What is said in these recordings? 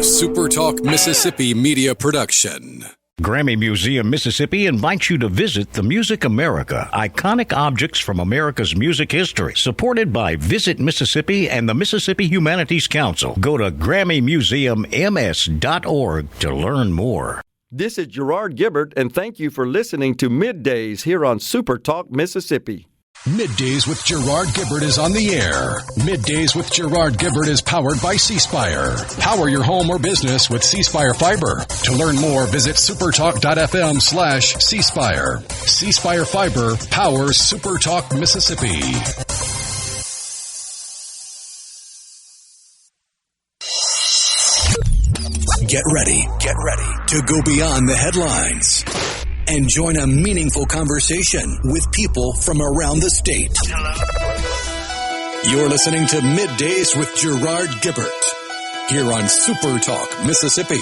SuperTalk Mississippi media production. Grammy Museum, Mississippi invites you to visit the Music America, iconic objects from America's music history, supported by Visit Mississippi and the Mississippi Humanities Council. Go to GrammyMuseumMS.org to learn more. This is Gerard Gibert, and thank you for listening to MidDays here on SuperTalk Mississippi. MidDays with Gerard Gibert is on the air. MidDays with Gerard Gibert is powered by C-Spire. Power your home or business with C-Spire Fiber. To learn more, visit supertalk.fm/C-Spire. C-Spire Fiber powers SuperTalk Mississippi. Get ready to go beyond the headlines and join a meaningful conversation with people from around the state. You're listening to MidDays with Gerard Gibert here on SuperTalk Mississippi.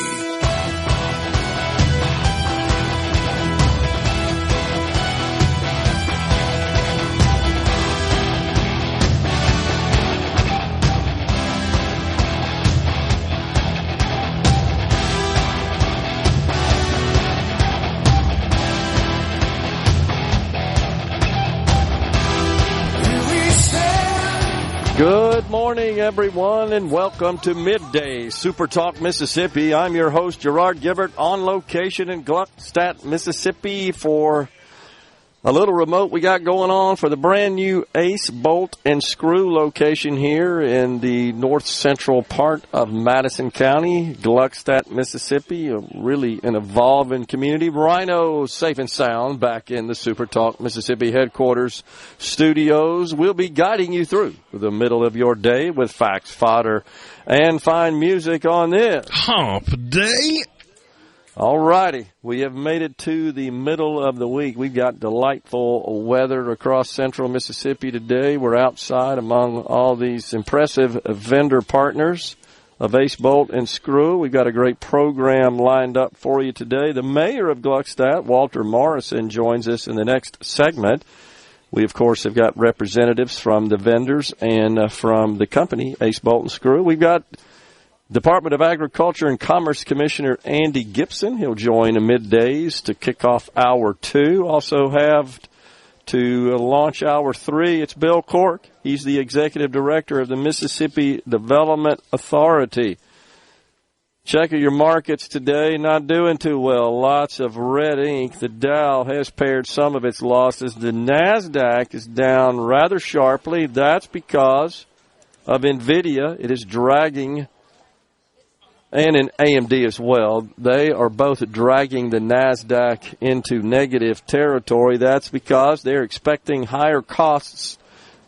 Good morning, everyone, and welcome to Midday SuperTalk Mississippi. I'm your host, Gerard Gibert, on location in Gluckstadt, Mississippi for a little remote we got going on for the brand new Ace Bolt and Screw location here in the north central part of Madison County, Gluckstadt, Mississippi, really an evolving community. Rhino safe and sound back in the SuperTalk Mississippi headquarters studios. We'll be guiding you through the middle of your day with facts, fodder, and fine music on this Hump Day. All righty, we have made it to the middle of the week. We've got delightful weather across central Mississippi today. We're outside among all these impressive vendor partners of Ace Bolt and Screw. We've got a great program lined up for you today. The mayor of Gluckstadt, Walter Morrison, joins us in the next segment. We, of course, have got representatives from the vendors and from the company, Ace Bolt and Screw. We've got Department of Agriculture and Commerce Commissioner Andy Gibson. He'll join Middays to kick off Hour 2. Also have to launch Hour 3. It's Bill Cork. He's the Executive Director of the Mississippi Development Authority. Check your markets today. Not doing too well. Lots of red ink. The Dow has pared some of its losses. The NASDAQ is down rather sharply. That's because of NVIDIA. It is dragging, and in AMD as well. They are both dragging the NASDAQ into negative territory. That's because they're expecting higher costs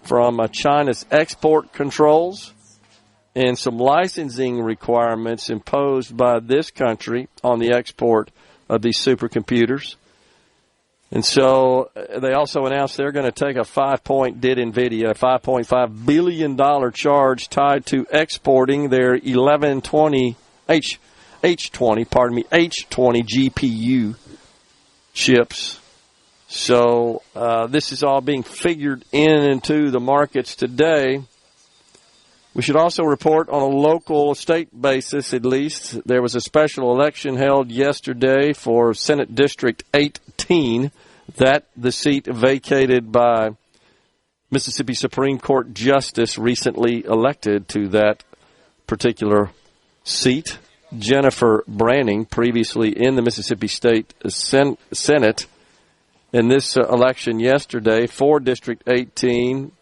from China's export controls and some licensing requirements imposed by this country on the export of these supercomputers. And so they also announced they're going to take a $5.5 billion charge tied to exporting their H20 GPU chips. So this is all being figured into the markets today. We should also report on a local state basis, at least. There was a special election held yesterday for Senate District 18, that the seat vacated by Mississippi Supreme Court Justice recently elected to that particular seat. Jennifer Branning, previously in the Mississippi State Senate. In this election yesterday for District 18,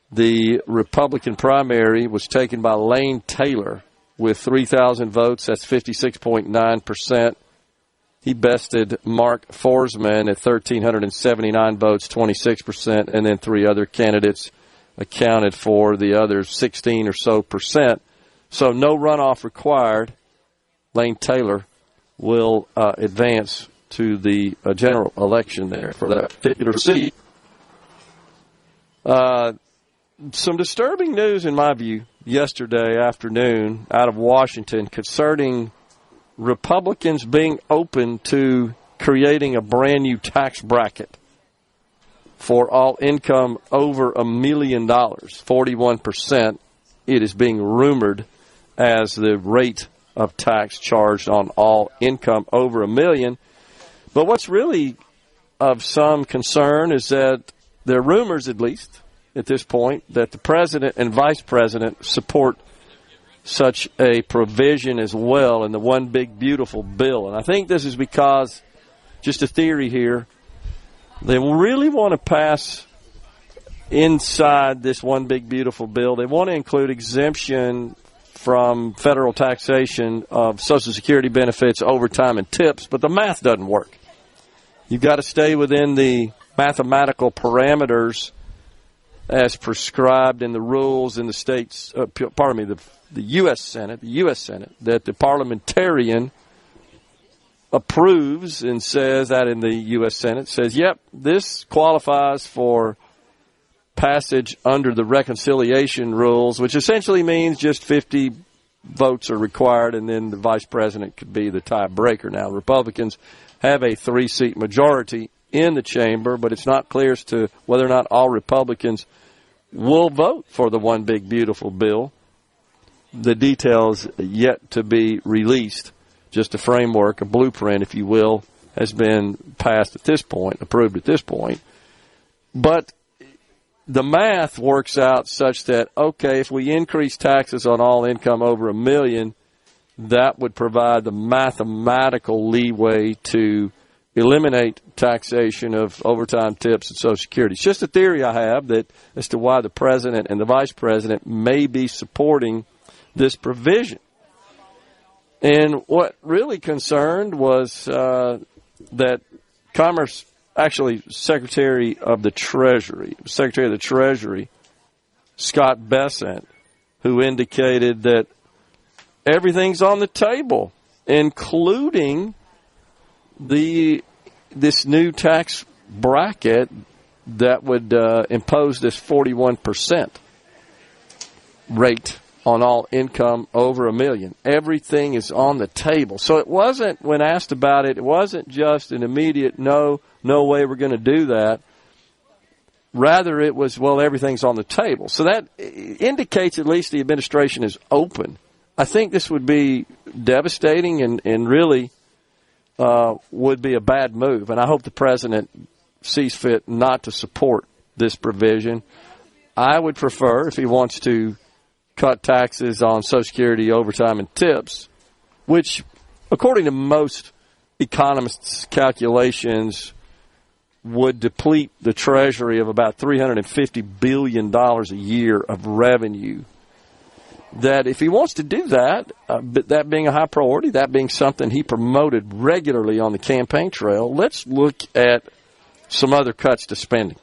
the Republican primary was taken by Lane Taylor with 3,000 votes. That's 56.9%. He bested Mark Forsman at 1,379 votes, 26%, and then three other candidates accounted for the other 16 or so percent. So no runoff required. Lane Taylor will advance to the general election there for that particular seat. Some disturbing news, in my view, yesterday afternoon out of Washington concerning Republicans being open to creating a brand new tax bracket for all income over $1 million, 41%. It is being rumored as the rate of tax charged on all income over $1 million. But what's really of some concern is that there are rumors, at least at this point, that the president and vice president support such a provision as well in the one big beautiful bill. And I think this is because, just a theory here, they really want to pass inside this one big beautiful bill. They want to include exemption from federal taxation of Social Security benefits, overtime, and tips, but the math doesn't work. You've got to stay within the mathematical parameters as prescribed in the rules in the states, the U.S. Senate, that the parliamentarian approves and says that in the U.S. Senate, says, yep, this qualifies for passage under the reconciliation rules, which essentially means just 50 votes are required, and then the vice president could be the tiebreaker. Now, Republicans have a 3-seat majority in the chamber, but it's not clear as to whether or not all Republicans will vote for the one big beautiful bill. The details yet to be released. Just a framework, a blueprint, if you will, has been passed at this point, approved at this point. But the math works out such that, okay, if we increase taxes on all income over $1 million, that would provide the mathematical leeway to eliminate taxation of overtime, tips, and Social Security. It's just a theory I have that as to why the president and the vice president may be supporting this provision. And what really concerned was that Commerce, actually Secretary of the Treasury, Scott Bessent, who indicated that everything's on the table, including this new tax bracket that would impose this 41% rate on all income over $1 million. Everything is on the table. So it wasn't, when asked about it, it wasn't just an immediate no way we're going to do that. Rather, it was, well, everything's on the table. So that indicates at least the administration is open. I think this would be devastating and really would be a bad move. And I hope the president sees fit not to support this provision. I would prefer, if he wants to cut taxes on Social Security, overtime, and tips, which, according to most economists' calculations, would deplete the Treasury of about $350 billion a year of revenue. That if he wants to do that, but that being a high priority, that being something he promoted regularly on the campaign trail, let's look at some other cuts to spending.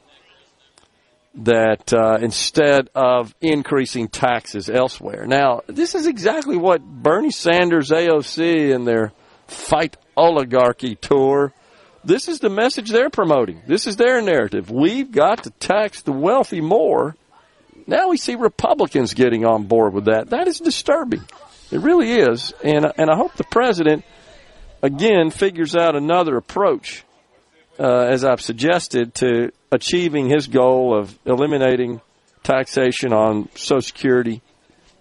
That instead of increasing taxes elsewhere. Now, this is exactly what Bernie Sanders, AOC, and their Fight Oligarchy tour, this is the message they're promoting. This is their narrative. We've got to tax the wealthy more. Now we see Republicans getting on board with that. That is disturbing. It really is. And I hope the president, again, figures out another approach, as I've suggested, to achieving his goal of eliminating taxation on Social Security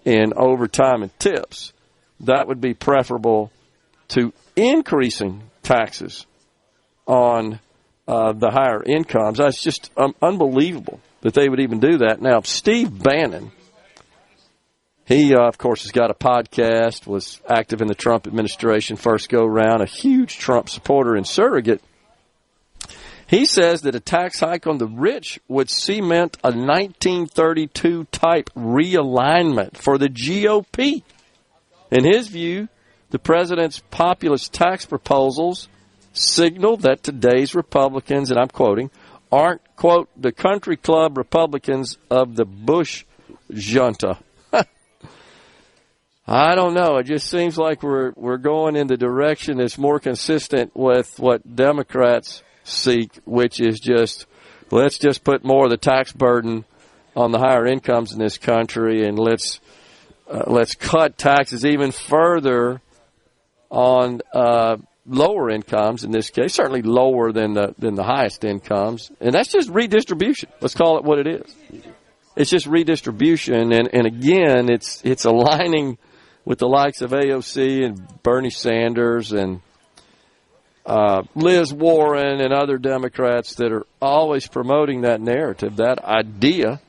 and overtime and tips. That would be preferable to increasing taxes on the higher incomes. That's just unbelievable that they would even do that. Now, Steve Bannon, he, of course, has got a podcast, was active in the Trump administration first go-round, a huge Trump supporter and surrogate. He says that a tax hike on the rich would cement a 1932-type realignment for the GOP. In his view, the president's populist tax proposals signal that today's Republicans, and I'm quoting, aren't, quote, the country club Republicans of the Bush junta. I don't know. It just seems like we're going in the direction that's more consistent with what Democrats seek, which is just, let's just put more of the tax burden on the higher incomes in this country, and let's cut taxes even further on lower incomes in this case, certainly lower than the highest incomes, and that's just redistribution. Let's call it what it is. It's just redistribution, and again, it's aligning with the likes of AOC and Bernie Sanders and Liz Warren and other Democrats that are always promoting that narrative, that idea.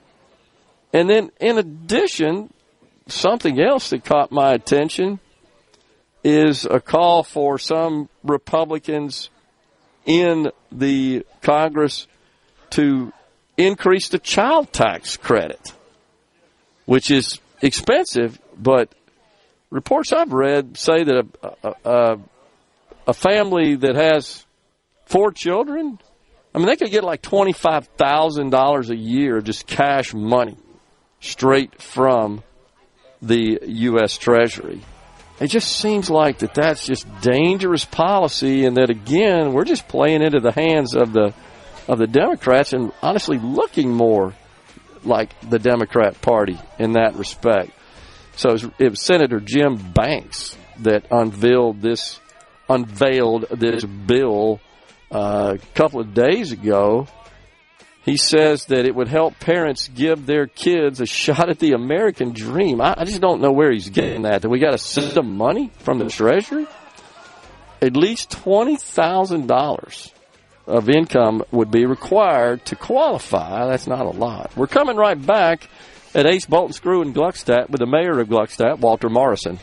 And then, in addition, something else that caught my attention is a call for some Republicans in the Congress to increase the child tax credit, which is expensive, but reports I've read say that a family that has 4 children, I mean, they could get like $25,000 a year just cash money straight from the U.S. Treasury. It just seems like that's just dangerous policy, and that, again, we're just playing into the hands of the Democrats and honestly looking more like the Democrat Party in that respect. So it was Senator Jim Banks that unveiled this bill a couple of days ago. He says that it would help parents give their kids a shot at the American dream. I just don't know where he's getting that we got to send them money from the Treasury? At least $20,000 of income would be required to qualify. That's not a lot. We're coming right back at Ace Bolt & Screw in Gluckstadt with the mayor of Gluckstadt, Walter Morrison.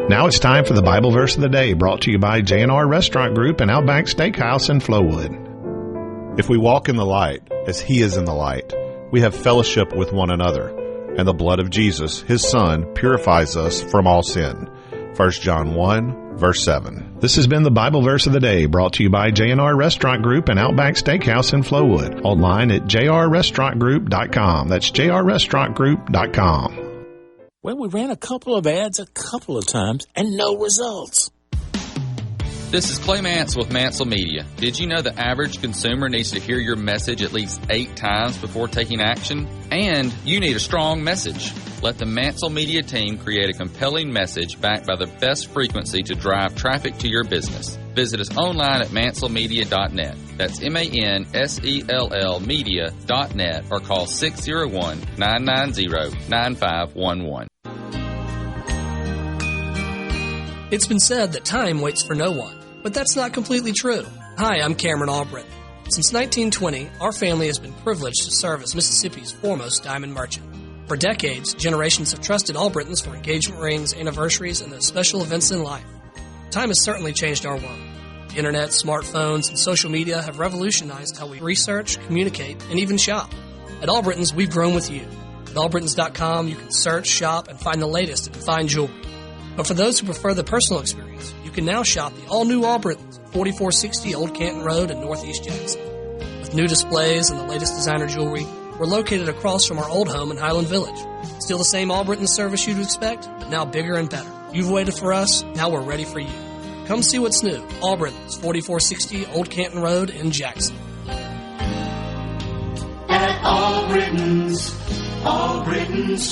Now it's time for the Bible verse of the day, brought to you by J&R Restaurant Group and Outback Steakhouse in Flowood. If we walk in the light, as he is in the light, we have fellowship with one another, and the blood of Jesus, his Son, purifies us from all sin. 1 John 1, verse 7. This has been the Bible verse of the day, brought to you by J&R Restaurant Group and Outback Steakhouse in Flowood. Online at jrrestaurantgroup.com. That's jrrestaurantgroup.com. Well, we ran a couple of ads a couple of times and no results. This is Clay Mansell with Mansell Media. Did you know the average consumer needs to hear your message at least 8 times before taking action? And you need a strong message. Let the Mansell Media team create a compelling message backed by the best frequency to drive traffic to your business. Visit us online at mansellmedia.net. That's MANSELL media.net, or call 601-990-9511. It's been said that time waits for no one, but that's not completely true. Hi, I'm Cameron Albritton. Since 1920, our family has been privileged to serve as Mississippi's foremost diamond merchant. For decades, generations have trusted Albritton's for engagement rings, anniversaries, and those special events in life. Time has certainly changed our world. The internet, smartphones, and social media have revolutionized how we research, communicate, and even shop. At Albritton's, we've grown with you. At Albritton's.com, you can search, shop, and find the latest in fine jewelry. But for those who prefer the personal experience, you can now shop the all-new Albritton's at 4460 Old Canton Road in Northeast Jackson. With new displays and the latest designer jewelry, we're located across from our old home in Highland Village. Still the same Albritton's service you'd expect, but now bigger and better. You've waited for us, now we're ready for you. Come see what's new. Albritton's, 4460 Old Canton Road in Jackson. At Albritton's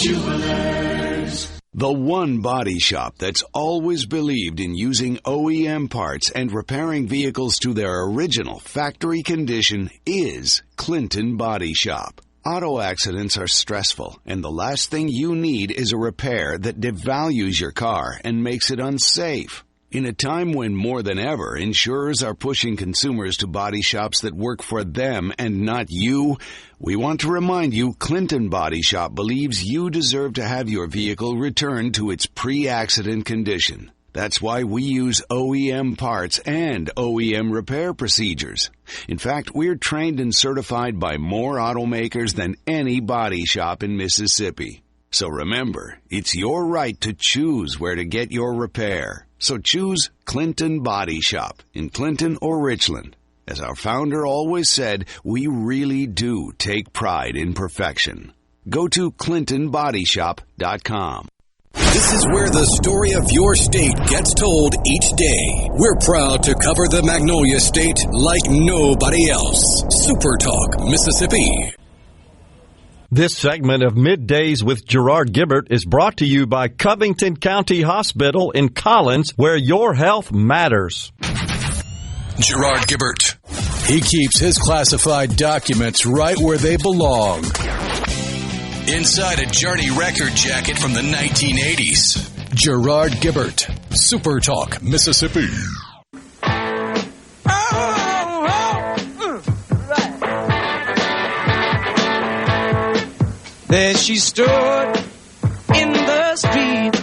Jewelers. The one body shop that's always believed in using OEM parts and repairing vehicles to their original factory condition is Clinton Body Shop. Auto accidents are stressful, and the last thing you need is a repair that devalues your car and makes it unsafe. In a time when more than ever insurers are pushing consumers to body shops that work for them and not you, we want to remind you Clinton Body Shop believes you deserve to have your vehicle returned to its pre-accident condition. That's why we use OEM parts and OEM repair procedures. In fact, we're trained and certified by more automakers than any body shop in Mississippi. So remember, it's your right to choose where to get your repair. So choose Clinton Body Shop in Clinton or Richland. As our founder always said, we really do take pride in perfection. Go to ClintonBodyShop.com. This is where the story of your state gets told each day. We're proud to cover the Magnolia State like nobody else. SuperTalk, Mississippi. This segment of Middays with Gerard Gibert is brought to you by Covington County Hospital in Collins, where your health matters. Gerard Gibert. He keeps his classified documents right where they belong. Inside a Journey record jacket from the 1980s. Gerard Gibert, SuperTalk, Mississippi. There she stood in the street,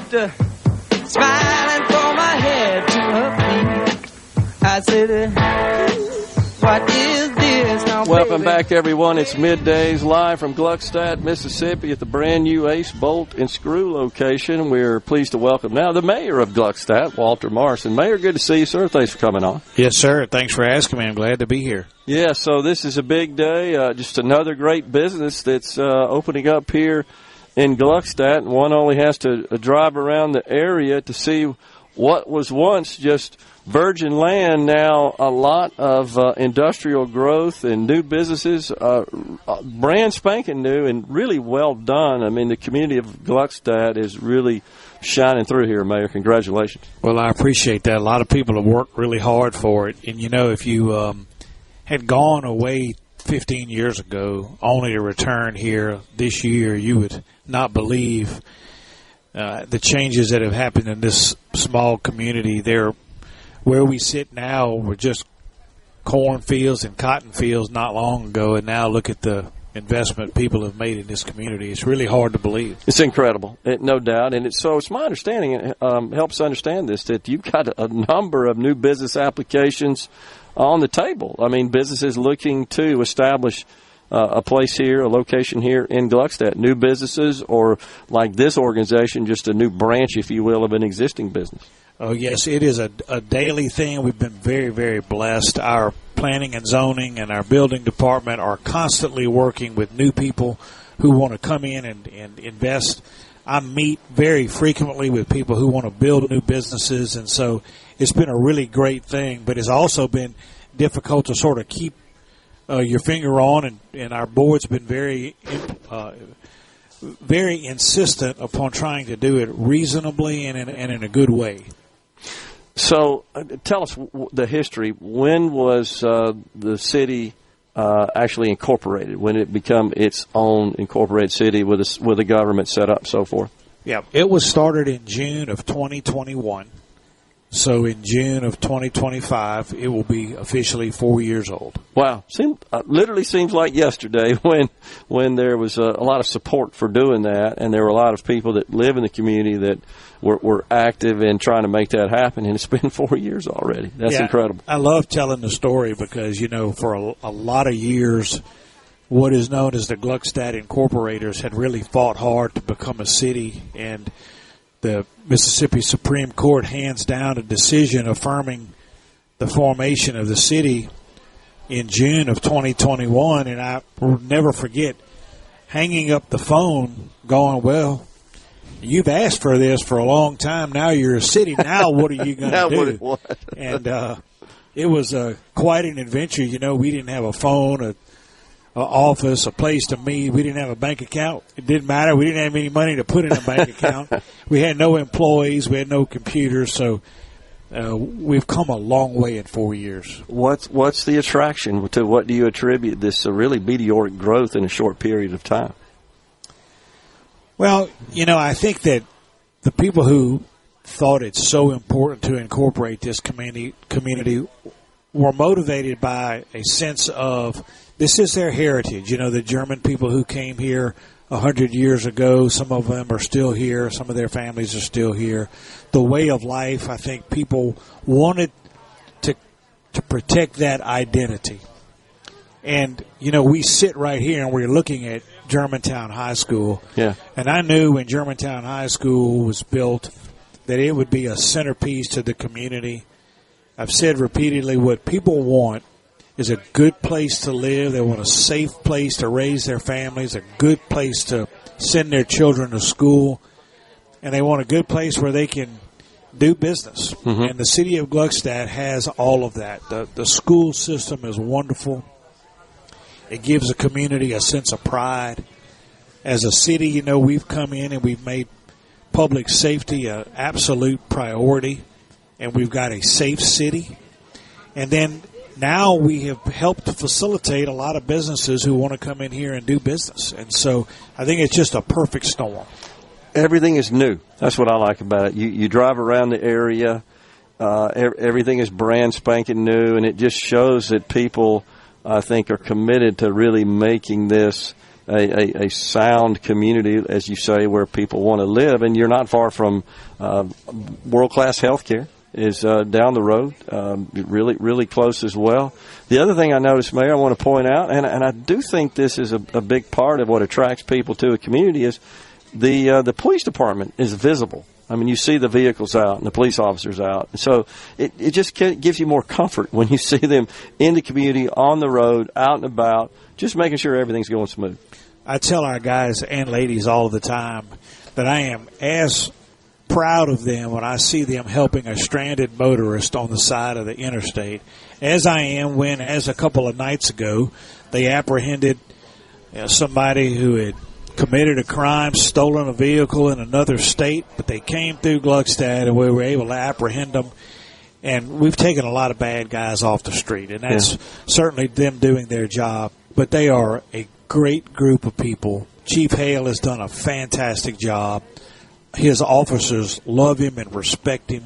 smiling from her head to her feet. I said, what is this now, Welcome baby? back, everyone. It's Middays live from Gluckstadt, Mississippi at the brand new Ace Bolt and Screw location. We're pleased to welcome now the mayor of Gluckstadt, Walter Morrison. Mayor, good to see you, sir. Thanks for coming on. Yes, sir. Thanks for asking me. I'm glad to be here. Yeah, so this is a big day, just another great business that's opening up here in Gluckstadt, and one only has to drive around the area to see what was once just virgin land, now a lot of industrial growth and new businesses, brand spanking new and really well done. I mean, the community of Gluckstadt is really shining through here, Mayor. Congratulations. Well, I appreciate that. A lot of people have worked really hard for it. And, you know, if you had gone away 15 years ago only to return here this year, you would not believe the changes that have happened in this small community. There, where we sit now, were just cornfields and cotton fields not long ago, and now look at the investment people have made in this community. It's really hard to believe. It's incredible, no doubt. And it's my understanding, it helps understand this, that you've got a number of new business applications on the table. I mean, businesses looking to establish a place here, a location here in Gluckstadt, new businesses, or like this organization, just a new branch, if you will, of an existing business. Oh, yes, it is a daily thing. We've been very, very blessed. Our planning and zoning and our building department are constantly working with new people who want to come in and invest. I meet very frequently with people who want to build new businesses, and so it's been a really great thing, but it's also been difficult to sort of keep your finger on, and our board's been very insistent upon trying to do it reasonably and in a good way. So tell us the history. When was the city actually incorporated? When it become its own incorporated city with a government set up, so forth? Yeah, it was started in June of 2021. So in June of 2025, it will be officially 4 years old. Wow. Literally seems like yesterday when there was a lot of support for doing that, and there were a lot of people that live in the community that were active in trying to make that happen, and it's been 4 years already. That's incredible. I love telling the story because, you know, for a lot of years, what is known as the Gluckstadt Incorporators had really fought hard to become a city, and the Mississippi Supreme Court hands down a decision affirming the formation of the city in June of 2021, and I will never forget hanging up the phone going, well, you've asked for this for a long time. Now you're a city. Now what are you going to do? What? And it was quite an adventure. You know, we didn't have a phone, an office, a place to meet. We didn't have a bank account. It didn't matter. We didn't have any money to put in a bank account. We had no employees. We had no computers. So we've come a long way in 4 years. What's the attraction to what do you attribute this really meteoric growth in a short period of time? Well, you know, I think that the people who thought it's so important to incorporate this community were motivated by a sense of this is their heritage. You know, the German people who came here 100 years ago, some of them are still here. Some of their families are still here. The way of life, I think people wanted to protect that identity. And, you know, we sit right here and we're looking at Germantown High School. Yeah. And I knew when Germantown High School was built that it would be a centerpiece to the community. I've said repeatedly what people want is a good place to live. They want a safe place to raise their families, a good place to send their children to school, and they want a good place where they can do business. Mm-hmm. And the city of Gluckstadt has all of that. The school system is wonderful. It gives the community a sense of pride. as a city, you know, we've come in and we've made public safety an absolute priority, and we've got a safe city. And then now we have helped to facilitate a lot of businesses who want to come in here and do business. And so I think it's just a perfect storm. Everything is new. That's what I like about it. You drive around the area, everything is brand spanking new, and it just shows that people, I think, are committed to really making this a sound community, as you say, where people want to live. And you're not far from world-class health care is down the road, really, really close as well. The other thing I noticed, Mayor, I want to point out, and I do think this is a big part of what attracts people to a community, is the police department is visible. I mean, you see the vehicles out and the police officers out. So it just gives you more comfort when you see them in the community, on the road, out and about, just making sure everything's going smooth. I tell our guys and ladies all the time that I am as proud of them when I see them helping a stranded motorist on the side of the interstate as I am when, as a couple of nights ago, they apprehended somebody who had committed a crime, stolen a vehicle in another state, but they came through Gluckstadt and we were able to apprehend them. And we've taken a lot of bad guys off the street, and that's certainly them doing their job. But they are a great group of people. Chief Hale has done a fantastic job. His officers love him and respect him,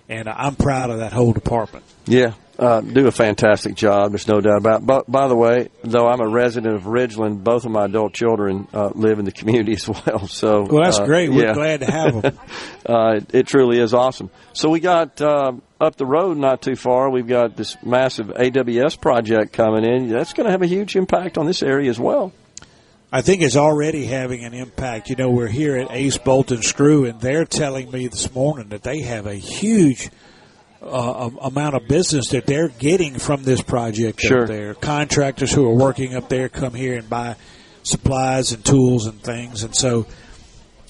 and I'm proud of that whole department. Yeah, do a fantastic job. There's no doubt about it. But, by the way, though I'm a resident of Ridgeland, both of my adult children live in the community as well. So, well, that's great. We're glad to have them. It truly is awesome. So we got up the road not too far, we've got this massive AWS project coming in. That's going to have a huge impact on this area as well. I think it's already having an impact. You know, we're here at Ace Bolt and Screw, and they're telling me this morning that they have a huge amount of business that they're getting from this project up there. Contractors who are working up there come here and buy supplies and tools and things. And so,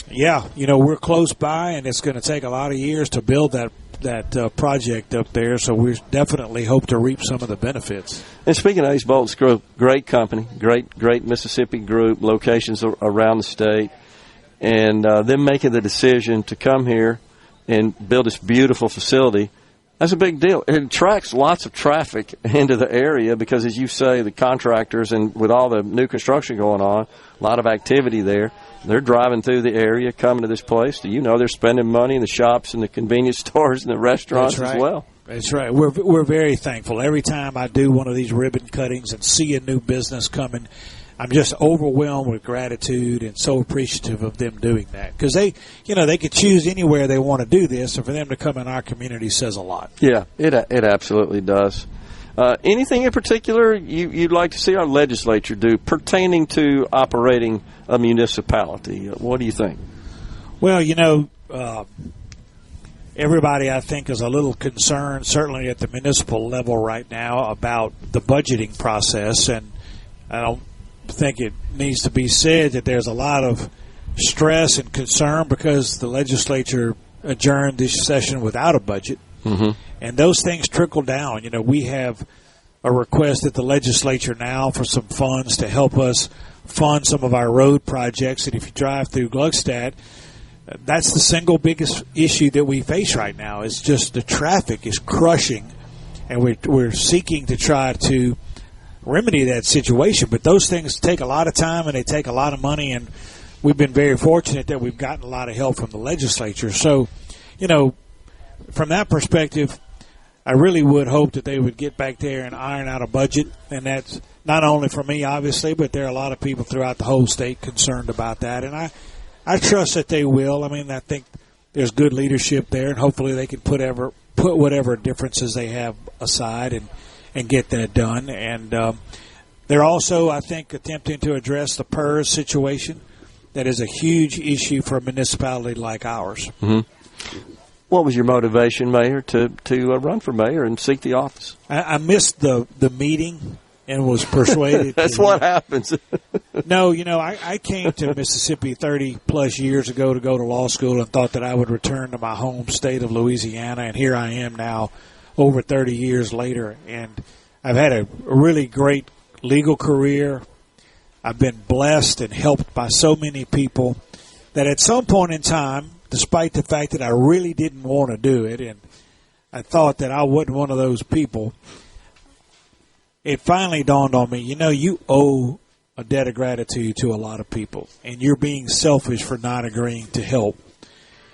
yeah, you know, we're close by, and it's going to take a lot of years to build that project up there, so we definitely hope to reap some of the benefits. And speaking of Ace Bolt Screw, great company, great Mississippi group, locations around the state, and them making the decision to come here and build this beautiful facility, that's a big deal. It attracts lots of traffic into the area because, as you say, the contractors, and with all the new construction going on, a lot of activity there. They're driving through the area, coming to this place. You know, they're spending money in the shops and the convenience stores and the restaurants as well. That's right. We're very thankful. Every time I do one of these ribbon cuttings and see a new business coming, I'm just overwhelmed with gratitude and so appreciative of them doing that. Because they could choose anywhere they want to do this, and for them to come in our community says a lot. Yeah, it absolutely does. Anything in particular you'd like to see our legislature do pertaining to operating a municipality? What do you think? Well, you know, everybody, I think, is a little concerned, certainly at the municipal level right now, about the budgeting process. And I don't think it needs to be said that there's a lot of stress and concern because the legislature adjourned this session without a budget. Mm-hmm. And those things trickle down. You know, we have a request at the legislature now for some funds to help us fund some of our road projects. And if you drive through Gluckstadt, that's the single biggest issue that we face right now. Is just the traffic is crushing, and we're seeking to try to remedy that situation. But those things take a lot of time and they take a lot of money, and we've been very fortunate that we've gotten a lot of help from the legislature. So, you know, from that perspective, I really would hope that they would get back there and iron out a budget, and that's not only for me, obviously, but there are a lot of people throughout the whole state concerned about that, and I trust that they will. I mean, I think there's good leadership there, and hopefully they can put whatever differences they have aside and get that done. And they're also, I think, attempting to address the PERS situation. That is a huge issue for a municipality like ours. Mm-hmm. What was your motivation, Mayor, to run for mayor and seek the office? I missed the meeting and was persuaded. That's what happens. No, you know, I came to Mississippi 30-plus years ago to go to law school and thought that I would return to my home state of Louisiana, and here I am now over 30 years later, and I've had a really great legal career. I've been blessed and helped by so many people that at some point in time, despite the fact that I really didn't want to do it and I thought that I wasn't one of those people, it finally dawned on me, you owe a debt of gratitude to a lot of people, and you're being selfish for not agreeing to help.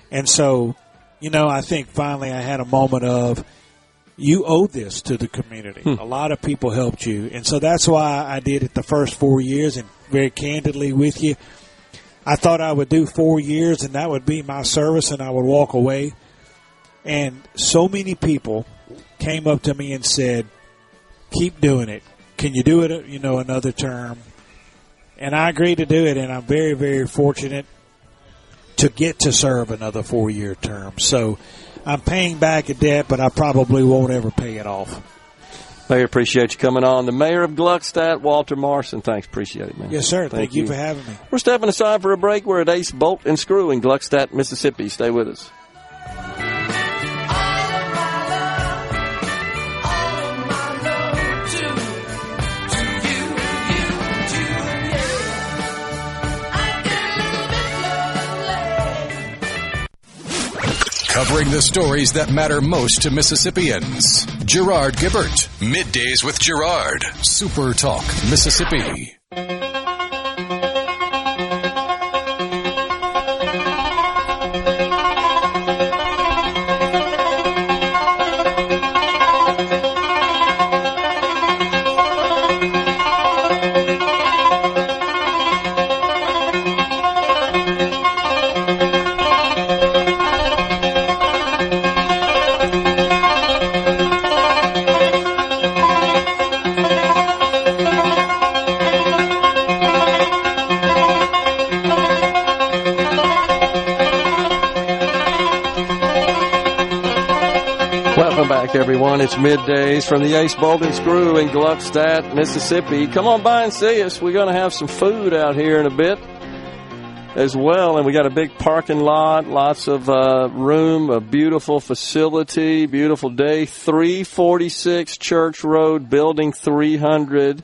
And so, I think finally I had a moment of, you owe this to the community. A lot of people helped you. And so that's why I did it the first 4 years, and very candidly with you, I thought I would do 4 years, and that would be my service, and I would walk away. And so many people came up to me and said, keep doing it. Can you do it, another term? And I agreed to do it, and I'm very, very fortunate to get to serve another 4-year term. So I'm paying back a debt, but I probably won't ever pay it off. Mayor, appreciate you coming on. The mayor of Gluckstadt, Walter Morrison. Thanks. Appreciate it, man. Yes, sir. Thank you for having me. We're stepping aside for a break. We're at Ace Bolt and Screw in Gluckstadt, Mississippi. Stay with us. Covering the stories that matter most to Mississippians. Gerard Gibert. Middays with Gerard. SuperTalk, Mississippi. Everyone, it's Middays from the Ace Bolt and Screw in Gluckstadt, Mississippi. Come on by and see us. We're going to have some food out here in a bit as well, and we got a big parking lot, lots of room, a beautiful facility, beautiful day. 346 Church Road, Building 300.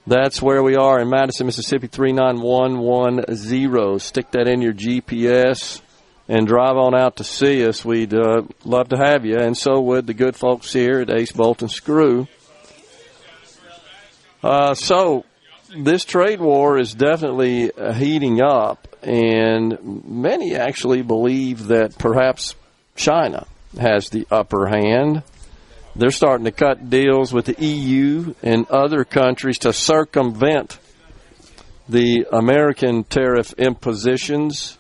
That's where we are in Madison, Mississippi, 39110. Stick that in your GPS and drive on out to see us. We'd love to have you, and so would the good folks here at Ace Bolt and Screw. So this trade war is definitely heating up, and many actually believe that perhaps China has the upper hand. They're starting to cut deals with the EU and other countries to circumvent the American tariff impositions.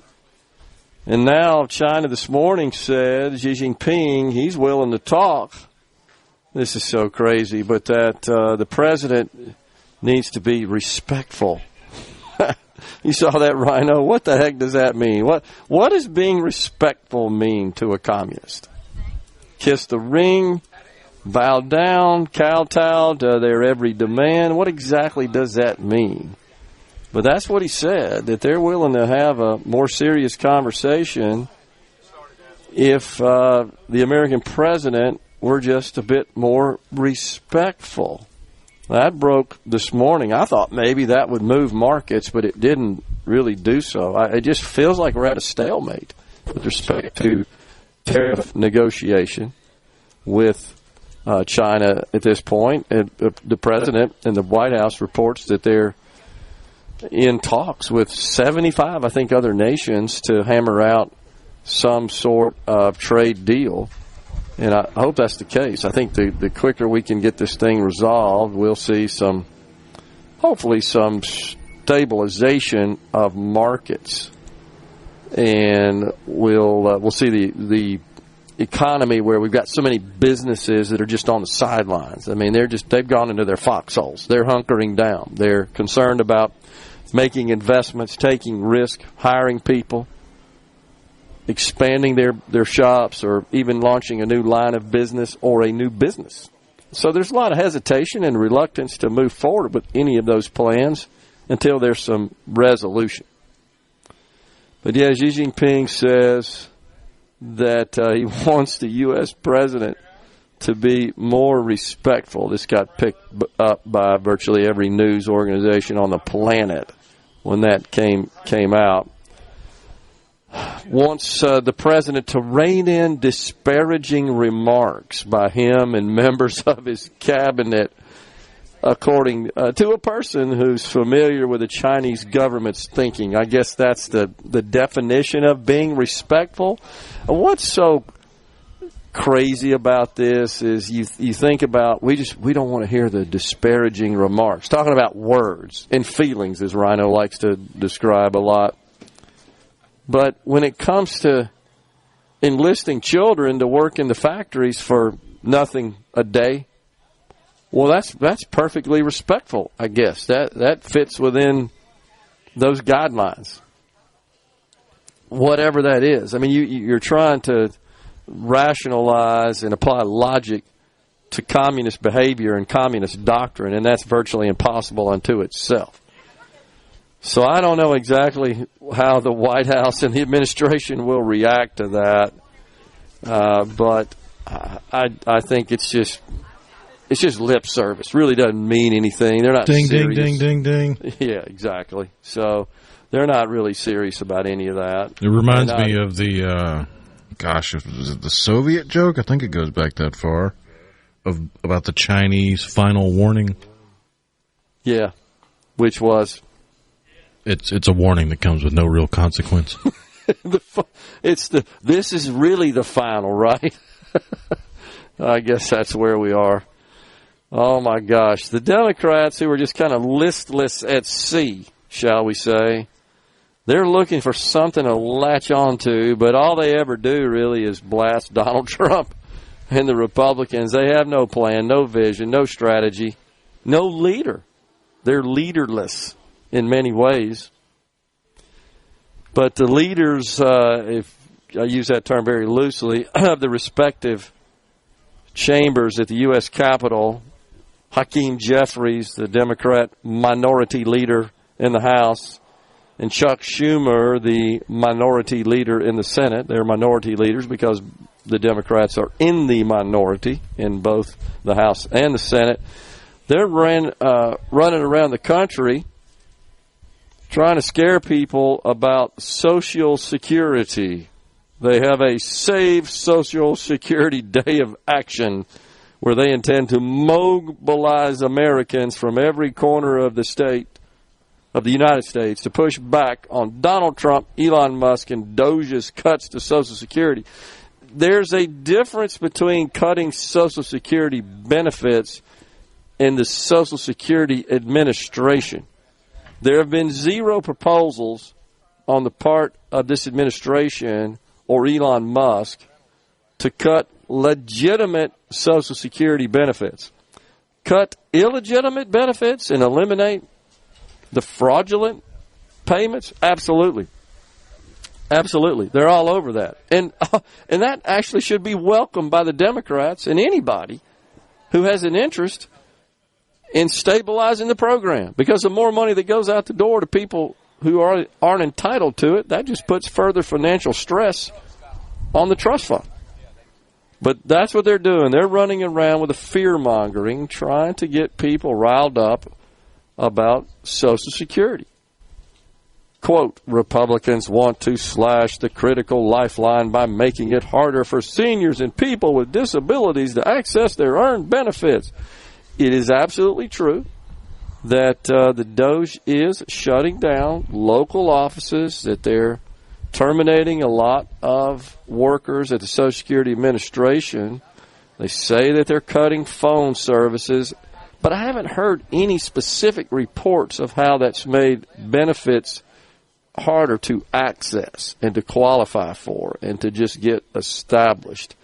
And now China this morning said, Xi Jinping, he's willing to talk. This is so crazy, but that the president needs to be respectful. You saw that, Rhino? What the heck does that mean? What does being respectful mean to a communist? Kiss the ring, bow down, kowtow to their every demand. What exactly does that mean? But that's what he said, that they're willing to have a more serious conversation if the American president were just a bit more respectful. That broke this morning. I thought maybe that would move markets, but it didn't really do so. It just feels like we're at a stalemate with respect to tariff negotiation with China at this point. And the president and the White House reports that they're in talks with 75, I think, other nations to hammer out some sort of trade deal. And I hope that's the case. I think the quicker we can get this thing resolved, we'll see hopefully some stabilization of markets. And we'll see the economy where we've got so many businesses that are just on the sidelines. I mean, they've gone into their foxholes. They're hunkering down. They're concerned about making investments, taking risk, hiring people, expanding their shops, or even launching a new line of business or a new business. So there's a lot of hesitation and reluctance to move forward with any of those plans until there's some resolution. But yeah, Xi Jinping says that he wants the U.S. president to be more respectful. This got picked up by virtually every news organization on the planet when that came out. Wants the president to rein in disparaging remarks by him and members of his cabinet, according to a person who's familiar with the Chinese government's thinking. I guess that's the definition of being respectful. What's so crazy about this is you think about we don't want to hear the disparaging remarks, talking about words and feelings, as Rhino likes to describe a lot. But when it comes to enlisting children to work in the factories for nothing a day, well, that's perfectly respectful, I guess. That fits within those guidelines, whatever that is. I mean, you're trying to rationalize and apply logic to communist behavior and communist doctrine, and that's virtually impossible unto itself. So I don't know exactly how the White House and the administration will react to that, but I think it's just lip service. Really doesn't mean anything. They're not serious. Ding, ding. Yeah, exactly. So they're not really serious about any of that. It reminds me of the was it the Soviet joke? I think it goes back that far, about the Chinese final warning. Yeah, which was? It's a warning that comes with no real consequence. This is really the final, right? I guess that's where we are. Oh, my gosh. The Democrats, who are just kind of listless at sea, shall we say, they're looking for something to latch onto, but all they ever do really is blast Donald Trump and the Republicans. They have no plan, no vision, no strategy, no leader. They're leaderless in many ways. But the leaders, if I use that term very loosely, of the respective chambers at the U.S. Capitol, Hakeem Jeffries, the Democrat minority leader in the House, and Chuck Schumer, the minority leader in the Senate. They're minority leaders because the Democrats are in the minority in both the House and the Senate. They're running around the country trying to scare people about Social Security. They have a Save Social Security Day of Action where they intend to mobilize Americans from every corner of the United States to push back on Donald Trump, Elon Musk, and Doge's cuts to Social Security. There's a difference between cutting Social Security benefits and the Social Security Administration. There have been zero proposals on the part of this administration or Elon Musk to cut legitimate Social Security benefits. Cut illegitimate benefits and eliminate the fraudulent payments? Absolutely. Absolutely. They're all over that. And that actually should be welcomed by the Democrats and anybody who has an interest in stabilizing the program, because the more money that goes out the door to people who aren't entitled to it, that just puts further financial stress on the trust fund. But that's what they're doing. They're running around with a fear-mongering, trying to get people riled up about Social Security. Quote, Republicans want to slash the critical lifeline by making it harder for seniors and people with disabilities to access their earned benefits. It is absolutely true that the Doge is shutting down local offices, that they're terminating a lot of workers at the Social Security Administration. They say that they're cutting phone services, but I haven't heard any specific reports of how that's made benefits harder to access and to qualify for and to just get established.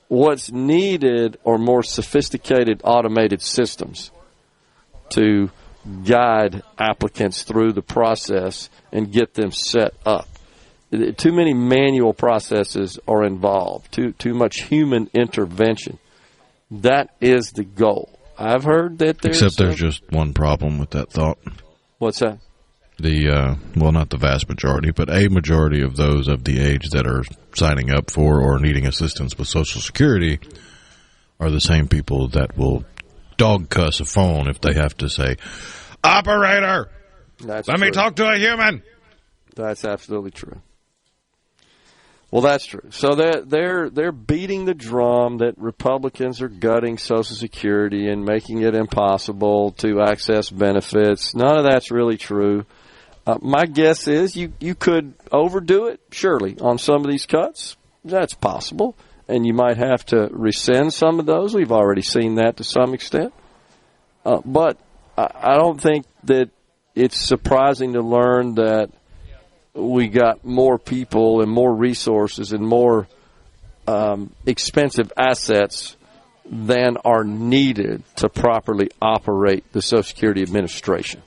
What's needed are more sophisticated automated systems to guide applicants through the process and get them set up. Too many manual processes are involved, too much human intervention. That is the goal. I've heard that there's just one problem with that thought. What's that? Not the vast majority, but a majority of those of the age that are signing up for or needing assistance with Social Security are the same people that will dog cuss a phone if they have to say, "Operator, let me talk to a human." That's absolutely true. Well, that's true. So they're beating the drum that Republicans are gutting Social Security and making it impossible to access benefits. None of that's really true. My guess is you could overdo it, surely, on some of these cuts. That's possible. And you might have to rescind some of those. We've already seen that to some extent. But I don't think that it's surprising to learn that we got more people and more resources and more expensive assets than are needed to properly operate the Social Security Administration.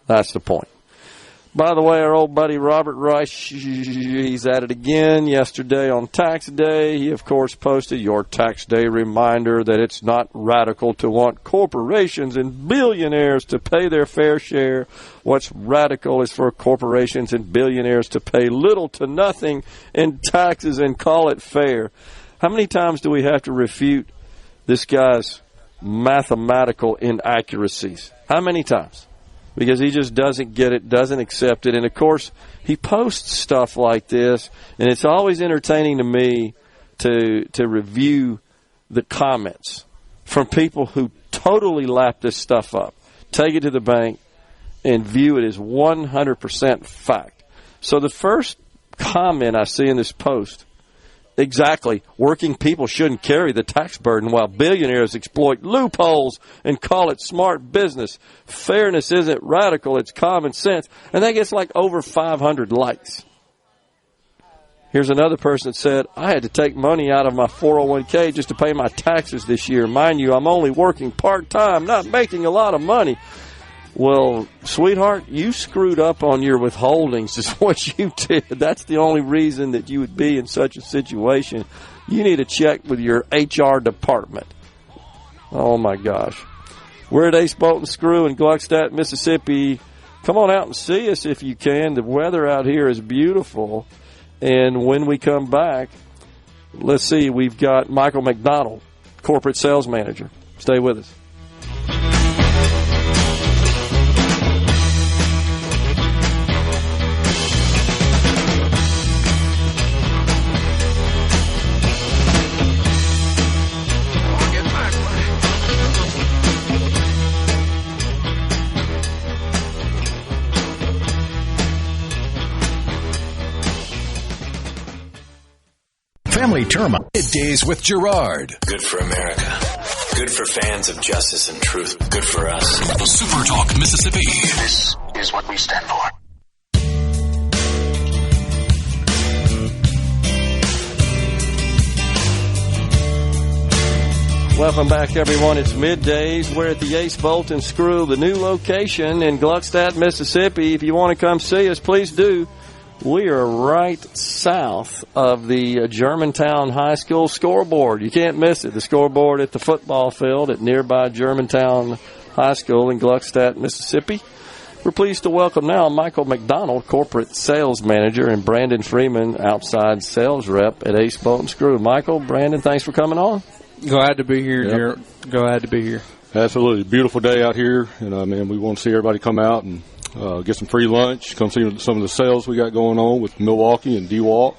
That's the point. By the way, our old buddy Robert Reich, he's at it again yesterday on Tax Day. He, of course, posted your Tax Day reminder that it's not radical to want corporations and billionaires to pay their fair share. What's radical is for corporations and billionaires to pay little to nothing in taxes and call it fair. How many times do we have to refute this guy's mathematical inaccuracies? How many times? Because he just doesn't get it, doesn't accept it. And, of course, he posts stuff like this, and it's always entertaining to me to review the comments from people who totally lap this stuff up, take it to the bank, and view it as 100% fact. So the first comment I see in this post, exactly, working people shouldn't carry the tax burden while billionaires exploit loopholes and call it smart business. Fairness isn't radical, it's common sense. And that gets like over 500 likes. Here's another person that said, I had to take money out of my 401k just to pay my taxes this year. Mind you, I'm only working part-time, not making a lot of money. Well, sweetheart, you screwed up on your withholdings is what you did. That's the only reason that you would be in such a situation. You need to check with your HR department. Oh, my gosh. We're at Ace Bolt and Screw in Gluckstadt, Mississippi. Come on out and see us if you can. The weather out here is beautiful. And when we come back, let's see, we've got Michael McDonald, Corporate Sales Manager. Stay with us. Family Term. Middays with Gerard. Good for America. Good for fans of justice and truth. Good for us. SuperTalk Mississippi. This is what we stand for. Welcome back, everyone. It's Middays. We're at the Ace Bolt and Screw, the new location in Gluckstadt, Mississippi. If you want to come see us, please do. We are right south of the Germantown High School scoreboard. You can't miss it. The scoreboard at the football field at nearby Germantown High School in Gluckstadt, Mississippi. We're pleased to welcome now Michael McDonald, Corporate Sales Manager, and Brandon Freeman, Outside Sales Rep at Ace Bolt and Screw. Michael, Brandon, thanks for coming on. Glad to be here, Gerard. Glad to be here. Absolutely. Beautiful day out here, and we want to see everybody come out and get some free lunch, come see some of the sales we got going on with Milwaukee and DeWalt.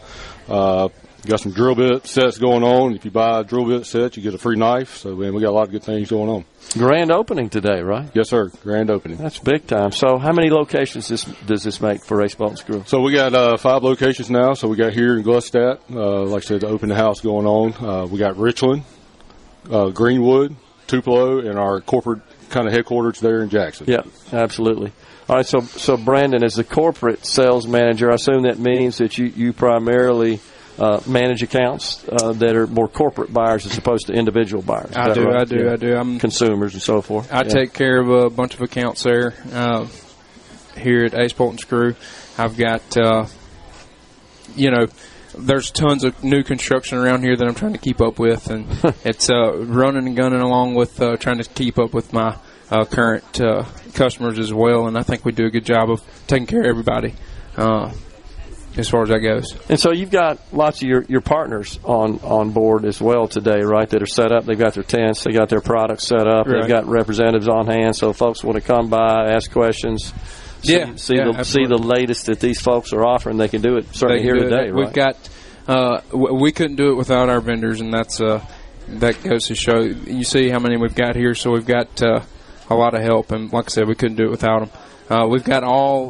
Got some drill bit sets going on. If you buy a drill bit set, you get a free knife. So, man, we got a lot of good things going on. Grand opening today, right? Yes, sir. Grand opening. That's big time. So how many locations does this make for Ace Bolt and Screw? So we got 5 locations now. So we got here in Gluckstadt, like I said, the open house going on. We got Richland, Greenwood, Tupelo, and our corporate kind of headquarters there in Jackson. Yeah, absolutely. All right, so Brandon, as the corporate sales manager, I assume that means that you primarily manage accounts that are more corporate buyers as opposed to individual buyers. I do. I'm consumers and so forth. I take care of a bunch of accounts there here at Ace Bolt and Screw. I've got, there's tons of new construction around here that I'm trying to keep up with, and it's running and gunning along with trying to keep up with my current customers as well, and I think we do a good job of taking care of everybody. as far as that goes. And so you've got lots of your partners on board as well today, right, that are set up. They've got their tents. They got their products set up. Right. They've got representatives on hand, so folks want to come by, ask questions, see the latest that these folks are offering. They can do it certainly here today, right? We've got we couldn't do it without our vendors, and that's that goes to show. You see how many we've got here, so we've got a lot of help, and like I said, we couldn't do it without them. We've got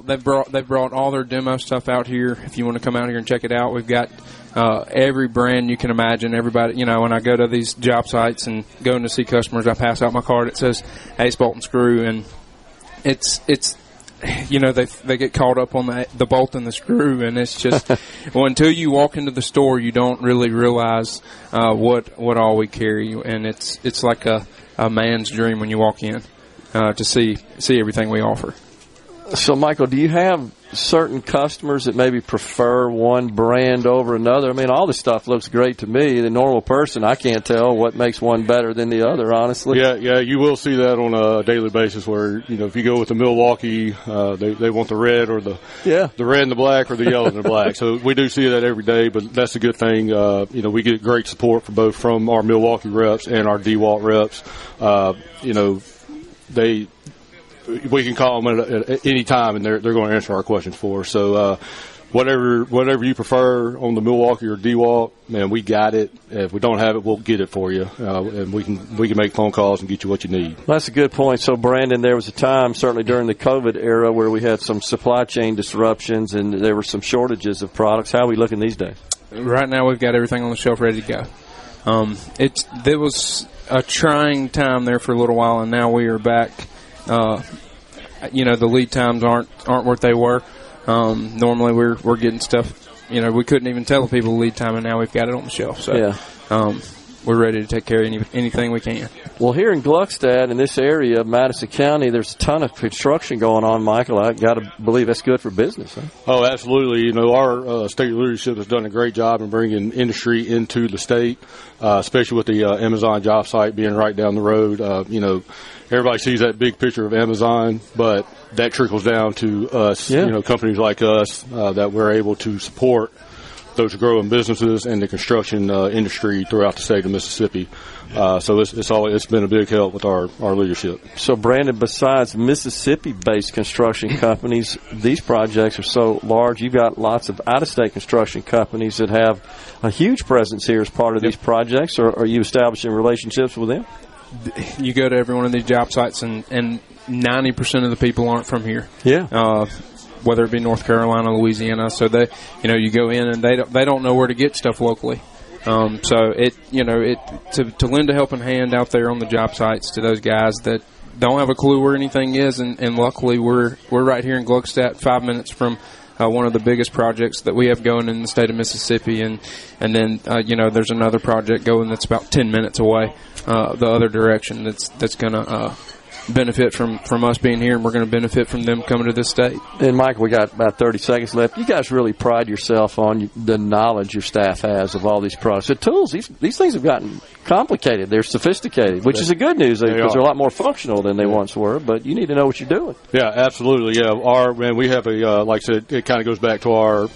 they've brought all their demo stuff out here. If you want to come out here and check it out, we've got every brand you can imagine. Everybody, when I go to these job sites and going to see customers, I pass out my card. It says Ace Bolt and Screw, and it's they get caught up on the bolt and the screw, and it's just until you walk into the store, you don't really realize what all we carry, and it's like a man's dream when you walk in to see everything we offer. So, Michael, do you have certain customers that maybe prefer one brand over another? I mean, all this stuff looks great to me. The normal person, I can't tell what makes one better than the other, honestly. Yeah, you will see that on a daily basis where, if you go with the Milwaukee, they want the red or the red and the black or the yellow and the black. So we do see that every day, but that's a good thing. We get great support from our Milwaukee reps and our DeWalt reps. We can call them at any time, and they're going to answer our questions for us. So whatever you prefer on the Milwaukee or DeWalt, man, we got it. If we don't have it, we'll get it for you, and we can make phone calls and get you what you need. That's a good point. So, Brandon, there was a time, certainly during the COVID era, where we had some supply chain disruptions and there were some shortages of products. How are we looking these days? Right now, we've got everything on the shelf ready to go. There was a trying time there for a little while, and now we are back. The lead times aren't what they were. Normally we're getting stuff, we couldn't even tell the people the lead time, and now we've got it on the shelf. So we're ready to take care of anything we can. Well, here in Gluckstadt, in this area of Madison County, there's a ton of construction going on, Michael. I got to believe that's good for business, huh? Oh, absolutely. Our state leadership has done a great job in bringing industry into the state, especially with the Amazon job site being right down the road. Everybody sees that big picture of Amazon, but that trickles down to us, companies like us that we're able to support those growing businesses and the construction industry throughout the state of Mississippi. So it's been a big help with our leadership. So, Brandon, besides Mississippi-based construction companies, these projects are so large. You've got lots of out-of-state construction companies that have a huge presence here as part of these projects. Or are you establishing relationships with them? You go to every one of these job sites, and 90% of the people aren't from here. Yeah. Whether it be North Carolina, Louisiana, so they, you go in and they don't know where to get stuff locally. So to lend a helping hand out there on the job sites to those guys that don't have a clue where anything is, and luckily we're right here in Gluckstadt, 5 minutes from one of the biggest projects that we have going in the state of Mississippi, and then there's another project going that's about 10 minutes away the other direction that's going to benefit from us being here, and we're going to benefit from them coming to this state. And, Michael, we got about 30 seconds left. You guys really pride yourself on the knowledge your staff has of all these products. The tools, these things have gotten complicated. They're sophisticated, which is a good news because they're a lot more functional than they once were, but you need to know what you're doing. Yeah, absolutely. Yeah, we have like I said, it kind of goes back to our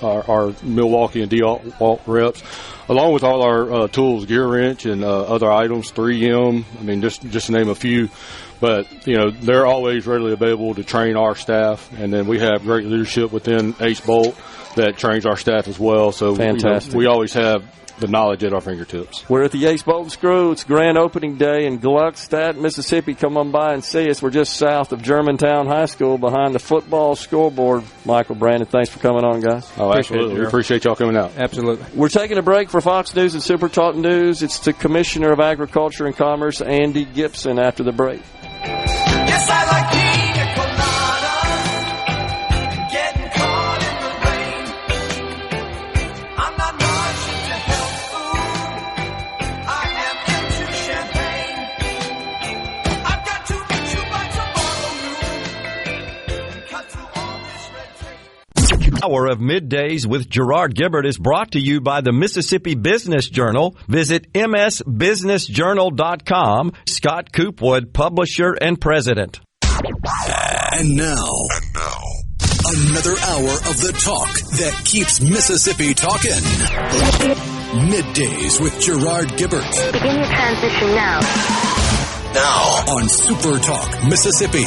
Milwaukee and DeWalt reps. Along with all our tools, gear wrench and other items, 3M, I mean, just to name a few. But, they're always readily available to train our staff. And then we have great leadership within Ace Bolt that trains our staff as well. So fantastic. We always have the knowledge at our fingertips. We're at the Ace Bolt and Screw. It's grand opening day in Gluckstadt, Mississippi. Come on by and see us. We're just south of Germantown High School behind the football scoreboard. Michael, Brandon, thanks for coming on, guys. Oh, absolutely. We appreciate y'all coming out. Absolutely. We're taking a break for Fox News and SuperTalk News. It's the Commissioner of Agriculture and Commerce, Andy Gibson, after the break. Yes, I like pina coladas, getting caught in the rain. I'm not much into health food. I am into champagne. I've got to meet you by tomorrow noon and cut through all this red tape. Hour of Middays with Gerard Gibert is brought to you by the Mississippi Business Journal. Visit msbusinessjournal.com. Scott Coopwood, publisher and president. And now, Another hour of the talk that keeps Mississippi talking. Middays with Gerard Gibert. Begin your transition now. Now on SuperTalk Mississippi.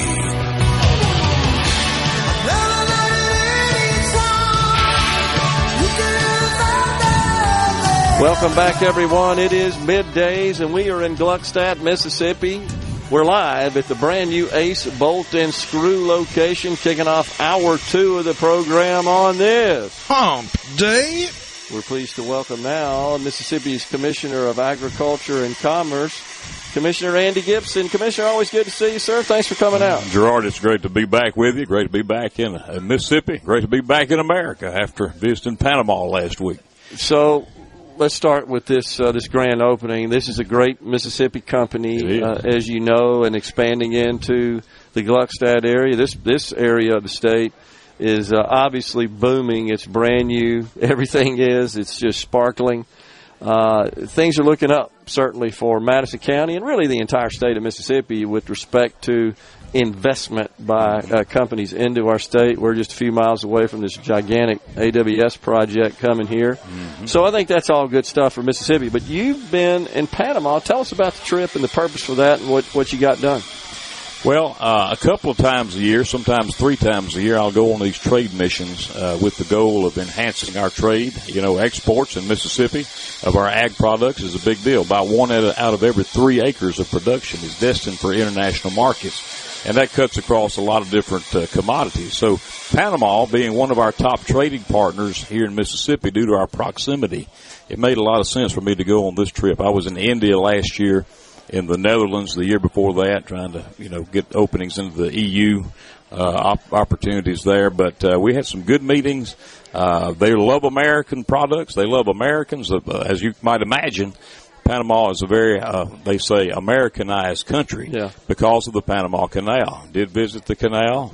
Welcome back, everyone. It is Middays, and we are in Gluckstadt, Mississippi. We're live at the brand new Ace Bolt and Screw location, kicking off hour 2 of the program on this Hump Day. We're pleased to welcome now Mississippi's Commissioner of Agriculture and Commerce, Commissioner Andy Gibson. Commissioner, always good to see you, sir. Thanks for coming out. Gerard, it's great to be back with you. Great to be back in Mississippi. Great to be back in America after visiting Panama last week. So let's start with this grand opening. This is a great Mississippi company, as you know, and expanding into the Gluckstadt area. This area of the state is obviously booming. It's brand new. Everything is. It's just sparkling. Things are looking up, certainly, for Madison County and really the entire state of Mississippi with respect to investment by companies into our state. We're just a few miles away from this gigantic AWS project coming here. Mm-hmm. So I think that's all good stuff for Mississippi. But you've been in Panama. Tell us about the trip and the purpose for that and what you got done. Well, a couple of times a year, sometimes 3 times a year, I'll go on these trade missions with the goal of enhancing our trade. You know, exports in Mississippi of our ag products is a big deal. About 1 out of every 3 acres of production is destined for international markets. And that cuts across a lot of different commodities. So Panama, being one of our top trading partners here in Mississippi due to our proximity, it made a lot of sense for me to go on this trip. I was in India last year, in the Netherlands the year before that, trying to, get openings into the EU, opportunities there. But we had some good meetings. They love American products. They love Americans. As you might imagine, Panama is a very, they say, Americanized country because of the Panama Canal. Did visit the canal,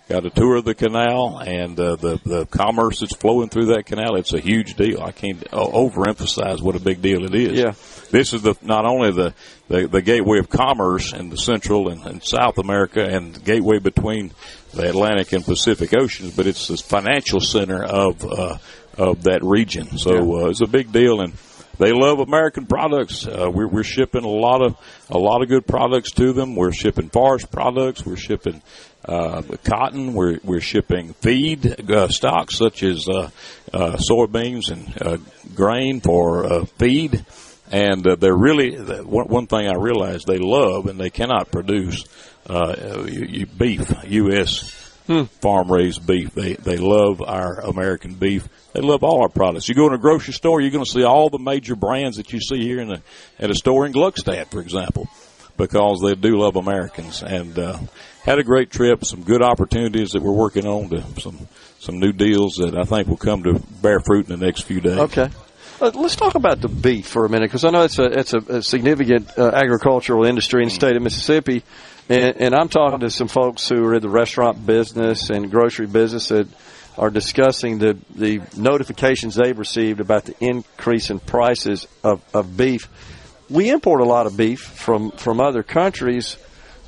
got a tour of the canal, and the commerce that's flowing through that canal. It's a huge deal. I can't overemphasize what a big deal it is. Yeah. This is not only the gateway of commerce in the Central and South America and gateway between the Atlantic and Pacific Oceans, but it's the financial center of that region. So it's a big deal, and they love American products. We're shipping a lot of good products to them. We're shipping forest products. We're shipping cotton. We're shipping feed stocks such as soybeans and grain for feed. And they're really one thing I realize they love, and they cannot produce beef, U.S. farm raised beef. They love our American beef. They love all our products. You go in a grocery store, you're going to see all the major brands that you see here at a store in Gluckstadt, for example, because they do love Americans. And had a great trip, some good opportunities that we're working on, some new deals that I think will come to bear fruit in the next few days. Okay. Let's talk about the beef for a minute, because I know it's a significant agricultural industry in the state of Mississippi, and I'm talking to some folks who are in the restaurant business and grocery business that are discussing the notifications they've received about the increase in prices of beef. We import a lot of beef from other countries.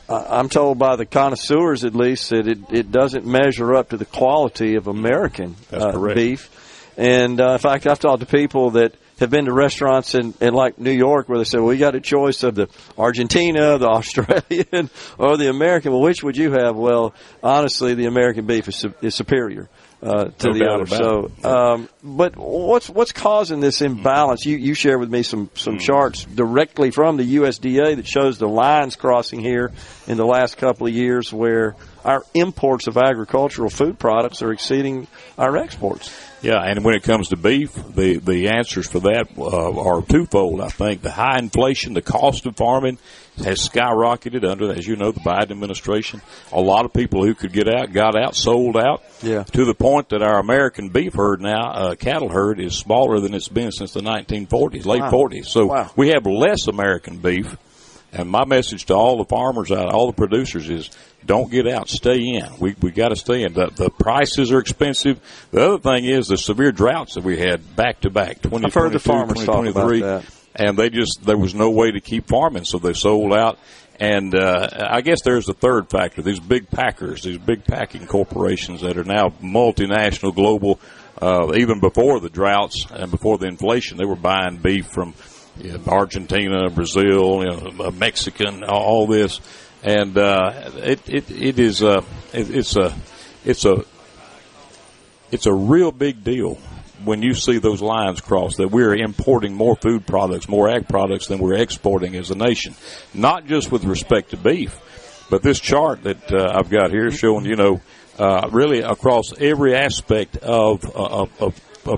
I'm told by the connoisseurs, at least, that it doesn't measure up to the quality of American beef. And in fact, I've talked to people that have been to restaurants in like New York where they say, well, we got a choice of the Argentina, the Australian, or the American. Well, which would you have? Well, honestly, the American beef is superior to the other. So, but what's causing this imbalance? You share with me some charts directly from the USDA that shows the lines crossing here in the last couple of years where our imports of agricultural food products are exceeding our exports. Yeah, and when it comes to beef, the answers for that are twofold, I think. The high inflation, the cost of farming has skyrocketed under, as you know, the Biden administration. A lot of people who could get out, got out, sold out, to the point that our American beef herd now, cattle herd, is smaller than it's been since the 1940s, late 40s. So we have less American beef. And my message to all the farmers out, all the producers is don't get out, stay in. We got to stay in. The prices are expensive. The other thing is the severe droughts that we had back to back, 2022, I've heard the farmers talk about that. And there was no way to keep farming, so they sold out. And I guess there's a third factor. These big packers, these big packing corporations that are now multinational, global, even before the droughts and before the inflation, they were buying beef from Argentina, Brazil, Mexican, all this. And it's a real big deal when you see those lines cross, that we're importing more food products, more ag products than we're exporting as a nation. Not just with respect to beef, but this chart that I've got here showing, really across every aspect of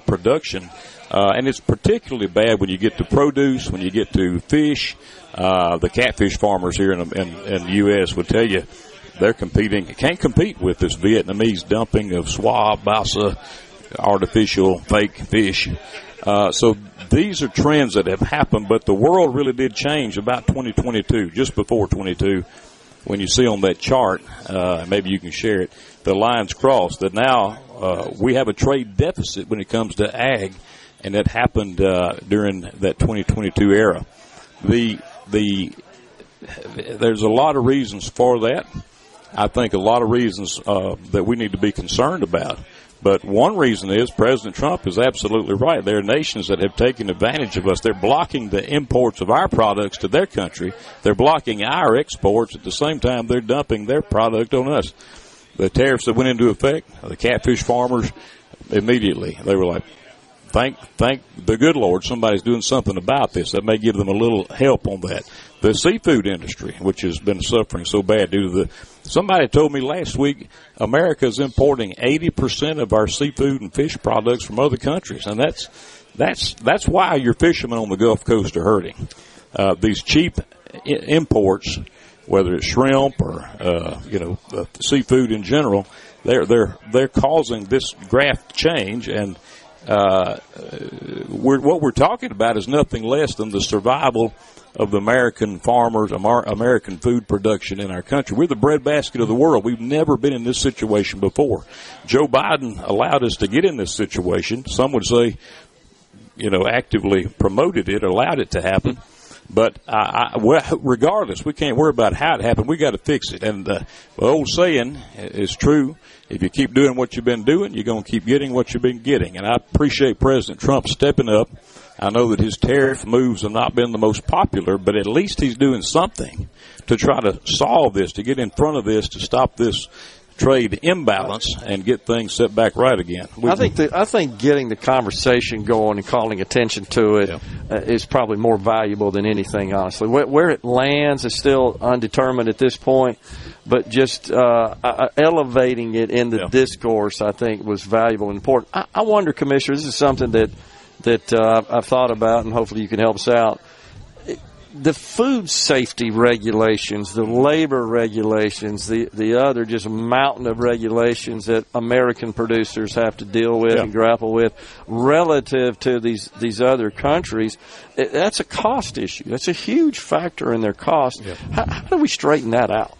production. And it's particularly bad when you get to produce, when you get to fish. The catfish farmers here in the U.S. would tell you they're can't compete with this Vietnamese dumping of swab, basa, artificial fake fish. So these are trends that have happened, but the world really did change about 2022, just before 22, when you see on that chart, maybe you can share it, the lines crossed, that now we have a trade deficit when it comes to ag, and that happened during that 2022 era. There's a lot of reasons for that. I think a lot of reasons that we need to be concerned about. But one reason is President Trump is absolutely right. There are nations that have taken advantage of us. They're blocking the imports of our products to their country. They're blocking our exports. At the same time, they're dumping their product on us. The tariffs that went into effect, the catfish farmers, immediately, they were like, thank the good Lord somebody's doing something about this. That may give them a little help on that. The seafood industry, which has been suffering so bad due to somebody told me last week America is importing 80% of our seafood and fish products from other countries, and that's why your fishermen on the Gulf Coast are hurting. These cheap imports, whether it's shrimp or seafood in general, they're causing this graph change, and what we're talking about is nothing less than the survival of the American farmers, American food production in our country. We're the breadbasket of the world. We've never been in this situation before. Joe Biden allowed us to get in this situation. Some would say, actively promoted it, allowed it to happen. But regardless, we can't worry about how it happened. We got to fix it. And the old saying is true. If you keep doing what you've been doing, you're going to keep getting what you've been getting. And I appreciate President Trump stepping up. I know that his tariff moves have not been the most popular, but at least he's doing something to try to solve this, to get in front of this, to stop this trade imbalance and get things set back right again. I think getting the conversation going and calling attention to it is probably more valuable than anything, honestly. Where it lands is still undetermined at this point, but just elevating it in the discourse, I think, was valuable and important. I wonder, Commissioner, this is something that I've thought about, and hopefully you can help us out. The food safety regulations, the labor regulations, the other just mountain of regulations that American producers have to deal with and grapple with relative to these other countries, that's a cost issue. That's a huge factor in their cost. Yeah. How do we straighten that out?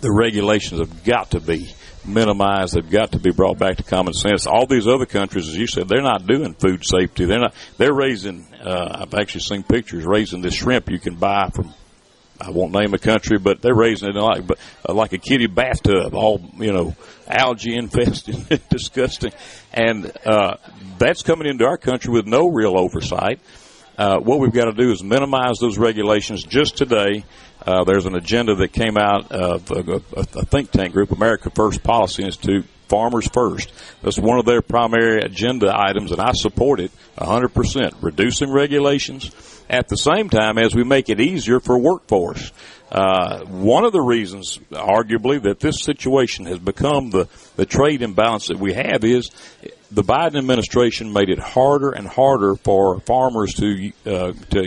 The regulations have got to be minimized. They've got to be brought back to common sense. All these other countries, as you said, they're not doing food safety. They're raising, I've actually seen pictures raising this shrimp you can buy from, I won't name a country, but they're raising it like a kiddie bathtub, all, algae infested, disgusting. And, that's coming into our country with no real oversight. What we've got to do is minimize those regulations. Just today, there's an agenda that came out of a think tank group, America First Policy Institute, Farmers First. That's one of their primary agenda items, and I support it 100%, reducing regulations at the same time as we make it easier for workforce. One of the reasons, arguably, that this situation has become the trade imbalance that we have is the Biden administration made it harder and harder for farmers to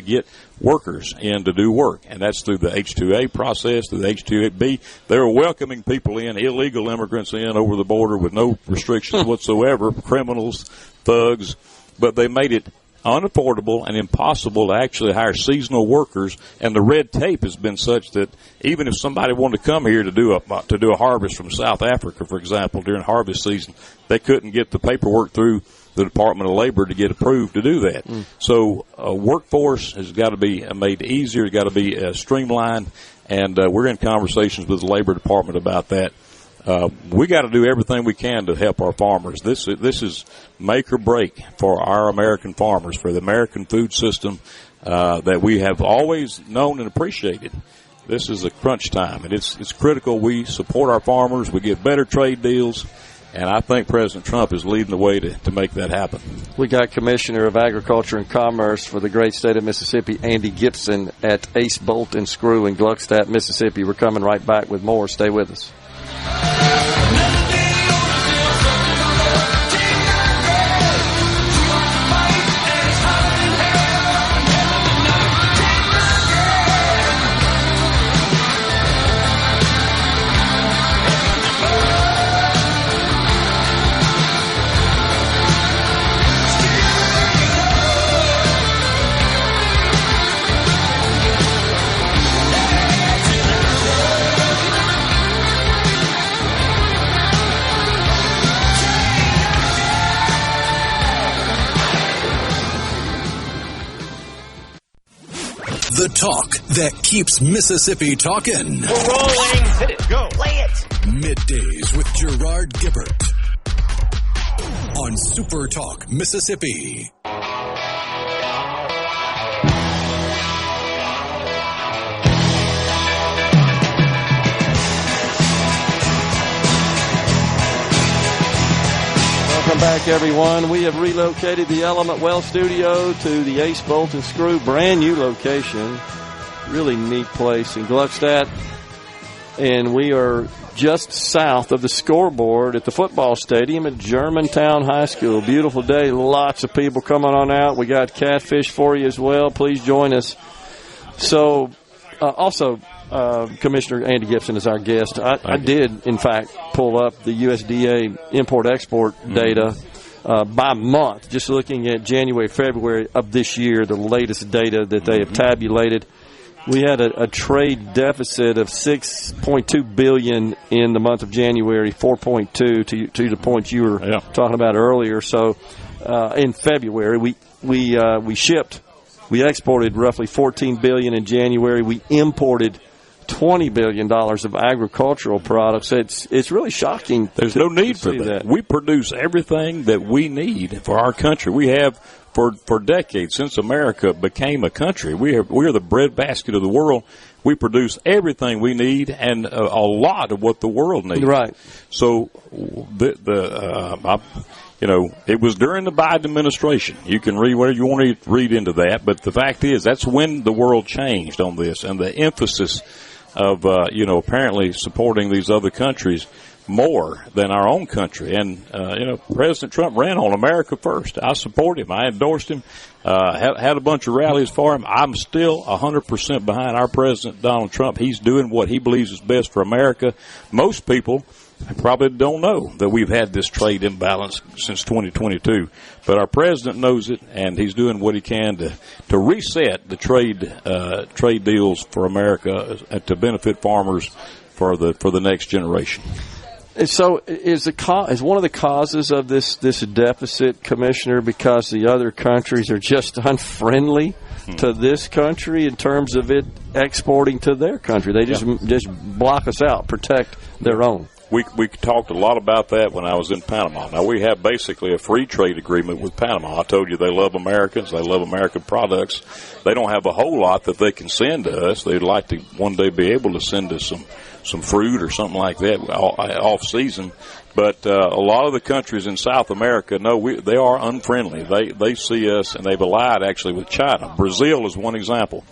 get workers in to do work, and that's through the H-2A process, through the H-2B. They were welcoming people in, illegal immigrants in over the border with no restrictions whatsoever, criminals, thugs, but they made it unaffordable and impossible to actually hire seasonal workers, and the red tape has been such that even if somebody wanted to come here to do a harvest from South Africa, for example, during harvest season, they couldn't get the paperwork through the Department of Labor to get approved to do that. So workforce has got to be made easier, got to be streamlined, and we're in conversations with the Labor Department about that. We got to do everything we can to help our farmers. This is make or break for our American farmers, for the American food system that we have always known and appreciated. This is a crunch time, and it's critical we support our farmers, we get better trade deals, and I think President Trump is leading the way to make that happen. We got Commissioner of Agriculture and Commerce for the great state of Mississippi, Andy Gibson, at Ace Bolt and Screw in Gluckstadt, Mississippi. We're coming right back with more. Stay with us. The talk that keeps Mississippi talking. We're rolling. Hit it. Go. Play it. Middays with Gerard Gibert on SuperTalk Mississippi. Welcome back, everyone. We have relocated the Element Well Studio to the Ace Bolt and Screw brand new location. Really neat place in Gluckstadt. And we are just south of the scoreboard at the football stadium at Germantown High School. Beautiful day. Lots of people coming on out. We got catfish for you as well. Please join us. So, also, Commissioner Andy Gibson is our guest. I did, in fact, pull up the USDA import-export data by month, just looking at January, February of this year, the latest data that they have tabulated. We had a trade deficit of $6.2 billion in the month of January, 4.2 to the point you were talking about earlier. So in February, we shipped, we exported roughly $14 billion in January. We imported $20 billion of agricultural products. It's really shocking. There's no need for that. We produce everything that we need for our country. We have for decades, since America became a country. We are the breadbasket of the world. We produce everything we need and a lot of what the world needs. Right. So it was during the Biden administration. You can read whatever you want to read into that, but the fact is that's when the world changed on this, and the emphasis of apparently supporting these other countries more than our own country. And President Trump ran on America first. I support him. I endorsed him. Had a bunch of rallies for him. I'm still 100% behind our President Donald Trump. He's doing what he believes is best for America. Most people probably don't know that we've had this trade imbalance since 2022, but our president knows it, and he's doing what he can to reset the trade deals for America to benefit farmers for the next generation. So is one of the causes of this deficit, Commissioner, because the other countries are just unfriendly to this country in terms of it exporting to their country? They just block us out, protect their own. We talked a lot about that when I was in Panama. Now, we have basically a free trade agreement with Panama. I told you they love Americans. They love American products. They don't have a whole lot that they can send to us. They'd like to one day be able to send us some fruit or something like that off season. But a lot of the countries in South America, they are unfriendly. They see us, and they've allied actually with China. Brazil is one example.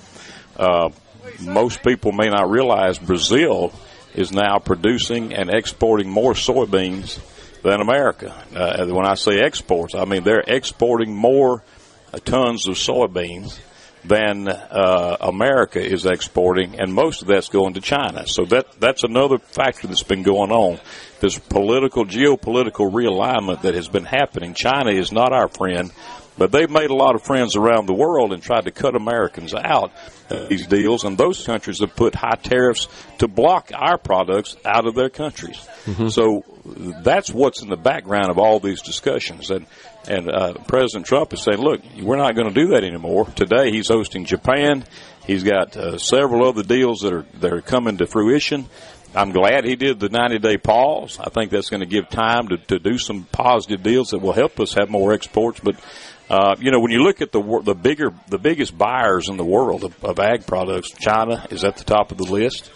Most people may not realize Brazil is now producing and exporting more soybeans than America. When I say exports, I mean they're exporting more tons of soybeans than America is exporting, and most of that's going to China. So that's another factor that's been going on. This geopolitical realignment that has been happening. China is not our friend, but they've made a lot of friends around the world and tried to cut Americans out of these deals, and those countries have put high tariffs to block our products out of their countries. Mm-hmm. So that's what's in the background of all these discussions. And President Trump is saying, look, we're not going to do that anymore. Today he's hosting Japan He's got several other deals that are coming to fruition. I'm glad he did the 90-day pause. I think that's going to give time to do some positive deals that will help us have more exports. But when you look at the biggest buyers in the world of ag products, China is at the top of the list,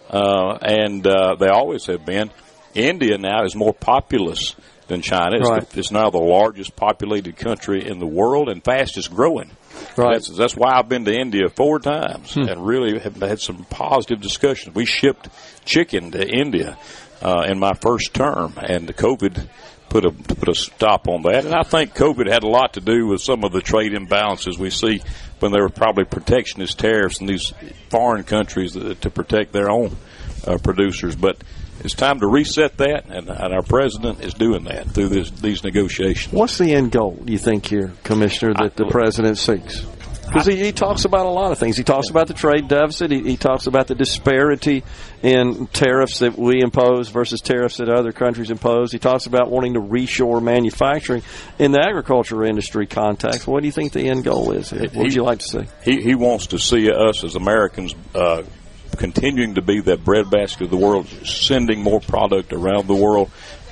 and they always have been. India now is more populous than China. It's now the largest populated country in the world and fastest growing. Right. That's why I've been to India 4 times and really have had some positive discussions. We shipped chicken to India in my first term, and the COVID put a stop on that. And I think COVID had a lot to do with some of the trade imbalances we see when there were probably protectionist tariffs in these foreign countries to protect their own producers. But it's time to reset that, and our president is doing that through these negotiations. What's the end goal, you think, here, Commissioner, that the president seeks? Because he talks about a lot of things. He talks about the trade deficit. He talks about the disparity in tariffs that we impose versus tariffs that other countries impose. He talks about wanting to reshore manufacturing in the agriculture industry context. What do you think the end goal is here? What would you like to see? He wants to see us as Americans continuing to be that breadbasket of the world, sending more product around the world,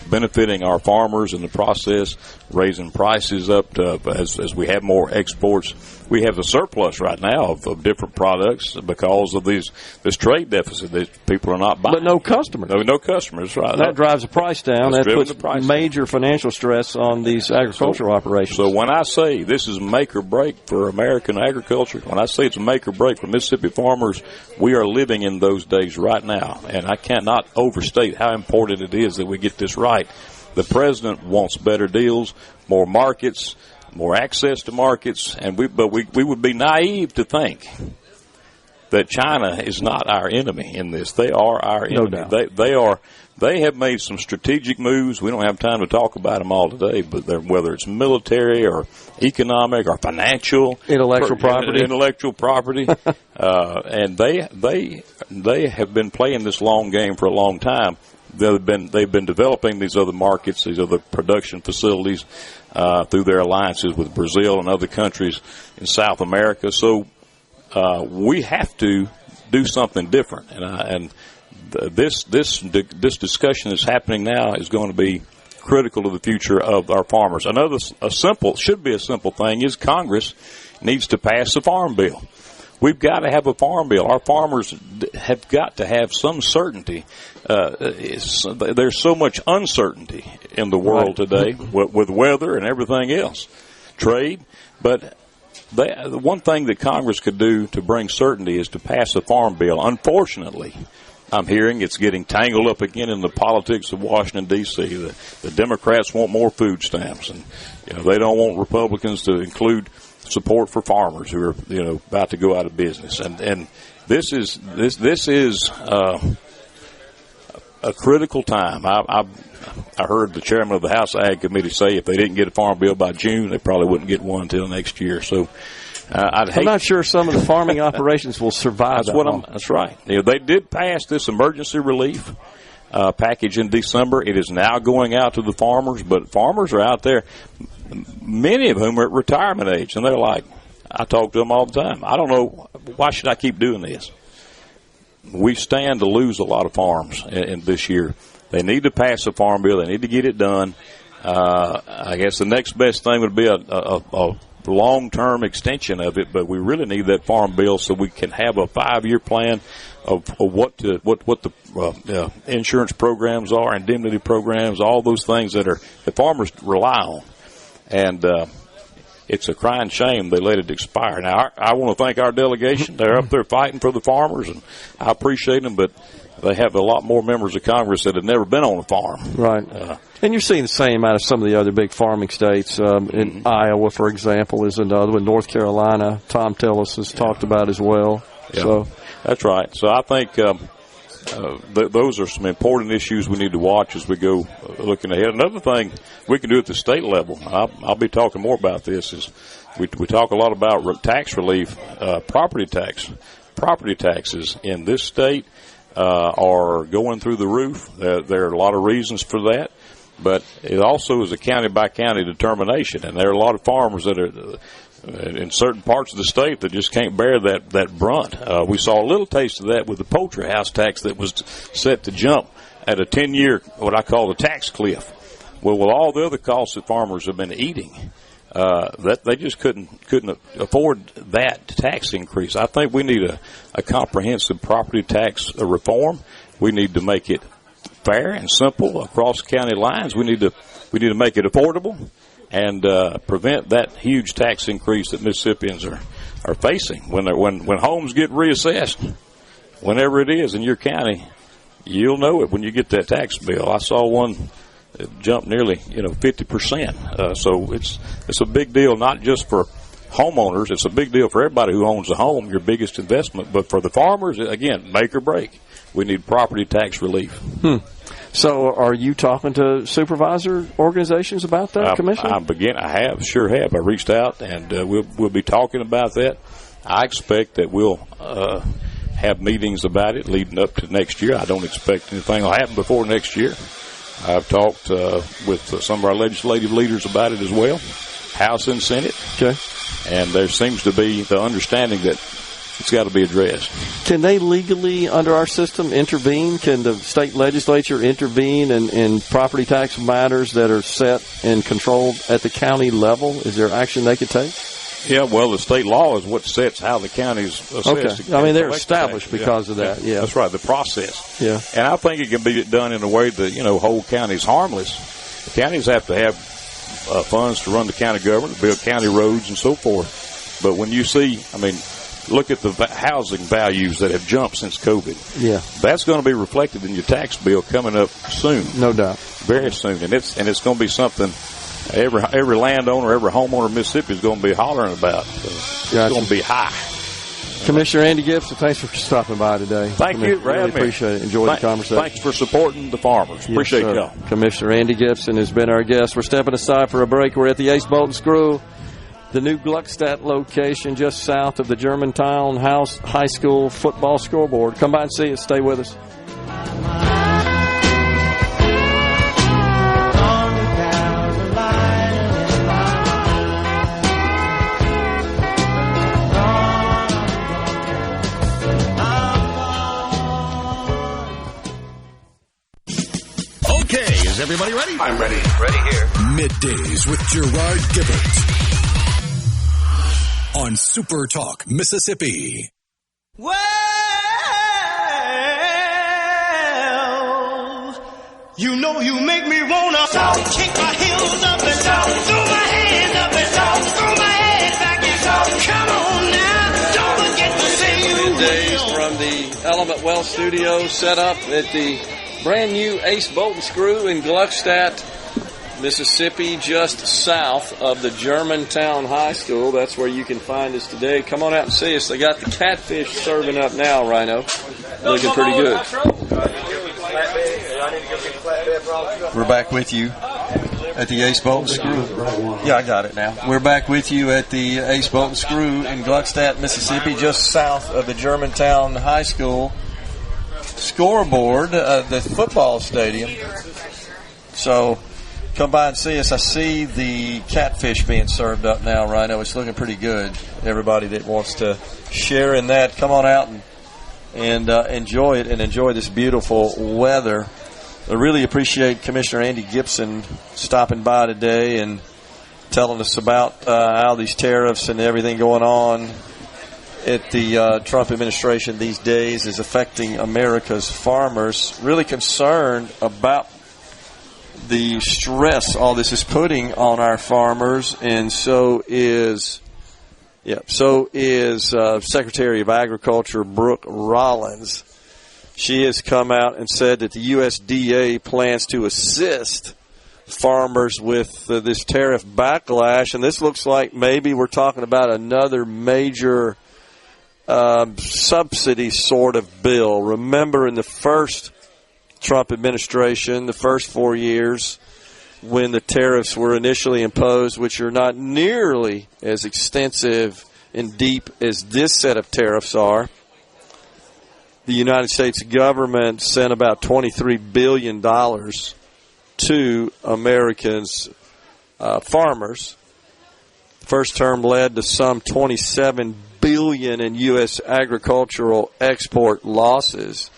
benefiting our farmers in the process, raising prices up as we have more exports. We have a surplus right now of different products because of this trade deficit that people are not buying. But no customers. No customers, right. That drives the price down. That puts major financial stress on these agricultural operations. So when I say this is make or break for American agriculture, when I say it's a make or break for Mississippi farmers, we are living in those days right now. And I cannot overstate how important it is that we get this right. The president wants better deals, more markets, more access to markets, but we would be naive to think that China is not our enemy in this. They are our enemy. No doubt. They have made some strategic moves. We don't have time to talk about them all today, but whether it's military or economic or financial, intellectual property, and they have been playing this long game for a long time. They've been developing these other markets, these other production facilities through their alliances with Brazil and other countries in South America. So we have to do something different, and this discussion that's happening now is going to be critical to the future of our farmers. Should be a simple thing is Congress needs to pass the Farm Bill. We've got to have a farm bill. Our farmers have got to have some certainty. There's so much uncertainty in the world today with weather and everything else, trade. But the one thing that Congress could do to bring certainty is to pass a farm bill. Unfortunately, I'm hearing it's getting tangled up again in the politics of Washington, D.C. The Democrats want more food stamps, and they don't want Republicans to include support for farmers who are about to go out of business, and this is a critical time. I heard the chairman of the House Ag Committee say if they didn't get a farm bill by June, they probably wouldn't get one until next year. So I'm not sure some of the farming operations will survive. That's right. They did pass this emergency relief package in December. It is now going out to the farmers, but farmers are out there, many of whom are at retirement age, and they're like, I talk to them all the time. I don't know, why should I keep doing this? We stand to lose a lot of farms in this year. They need to pass a farm bill. They need to get it done. I guess the next best thing would be a long-term extension of it, but we really need that farm bill so we can have a 5-year plan of what the insurance programs are, indemnity programs, all those things that the farmers rely on. And it's a crying shame they let it expire. Now, I want to thank our delegation. They're up there fighting for the farmers, and I appreciate them, but they have a lot more members of Congress that have never been on a farm. Right. And you're seeing the same out of some of the other big farming states. In Iowa, for example, is another one. North Carolina, Tom Tillis has talked about as well. Yeah. So that's right. So I think those are some important issues we need to watch as we go looking ahead. Another thing we can do at the state level, I'll be talking more about this, is we talk a lot about tax relief, property tax. Property taxes in this state are going through the roof. There are a lot of reasons for that, but it also is a county-by-county determination, and there are a lot of farmers that in certain parts of the state that just can't bear that brunt. We saw a little taste of that with the poultry house tax that was set to jump at a 10-year, what I call the tax cliff. Well, with all the other costs that farmers have been eating, that they just couldn't afford that tax increase. I think we need a comprehensive property tax reform. We need to make it fair and simple across county lines. We need to make it affordable and prevent that huge tax increase that Mississippians are facing when homes get reassessed, whenever it is in your county. You'll know it when you get that tax bill. I saw one jump nearly 50%. So it's a big deal, not just for homeowners. It's a big deal for everybody who owns a home, your biggest investment. But for the farmers, again, make or break. We need property tax relief. So are you talking to supervisor organizations about that, Commissioner? I sure have. I reached out, and we'll be talking about that. I expect that we'll have meetings about it leading up to next year. I don't expect anything will happen before next year. I've talked with some of our legislative leaders about it as well, House and Senate. Okay. And there seems to be the understanding that it's got to be addressed. Can they legally, under our system, intervene? Can the state legislature intervene in property tax matters that are set and controlled at the county level? Is there action they could take? Yeah, well, the state law is what sets how the counties assess. Okay. I mean, they're established because of that. Yeah. That's right, the process. Yeah. And I think it can be done in a way that, hold counties harmless. The counties have to have funds to run the county government, build county roads and so forth. But when you see, look at the housing values that have jumped since COVID. Yeah. That's going to be reflected in your tax bill coming up soon. No doubt. Very soon. And it's going to be something every landowner, every homeowner in Mississippi is going to be hollering about. So it's going to be high. Commissioner Andy Gibson, thanks for stopping by today. Thank you. Really appreciate it. Enjoy the conversation. Thanks for supporting the farmers. Yes, appreciate sir. y'all. Commissioner Andy Gibson has been our guest. We're stepping aside for a break. We're at the Ace Bolton Screw, the new Gluckstadt location just south of the Germantown High School football scoreboard. Come by and see us. Stay with us. Is everybody ready? I'm ready. Ready here. Middays with Gerard Gibert on SuperTalk, Mississippi. Well, you make me wanna kick my heels up and throw my hands up and throw my head back and come on now. Don't forget to say you Middays from the Element Wealth Studio, set up at the brand new Ace Bolton Screw in Gluckstadt, Mississippi, just south of the Germantown High School. That's where you can find us today. Come on out and see us. They got the catfish serving up now, Rhino. Looking pretty good. We're back with you at the Ace Bolton Screw. Yeah, I got it now. We're back with you at the Ace Bolton Screw in Gluckstadt, Mississippi, just south of the Germantown High School scoreboard, the football stadium. So come by and see us. I see the catfish being served up now, Rhino. It's looking pretty good. Everybody that wants to share in that, come on out and enjoy it and enjoy this beautiful weather. I really appreciate Commissioner Andy Gibson stopping by today and telling us about how these tariffs and everything going on at the Trump administration these days is affecting America's farmers. Really concerned about the stress all this is putting on our farmers, and so is Secretary of Agriculture Brooke Rollins. She has come out and said that the USDA plans to assist farmers with this tariff backlash, and this looks like maybe we're talking about another major subsidy sort of bill. Remember, in the first Trump administration, the first 4 years, when the tariffs were initially imposed, which are not nearly as extensive and deep as this set of tariffs are, the United States government sent about $23 billion to Americans' farmers First term led to some $27 billion in U.S. agricultural export losses.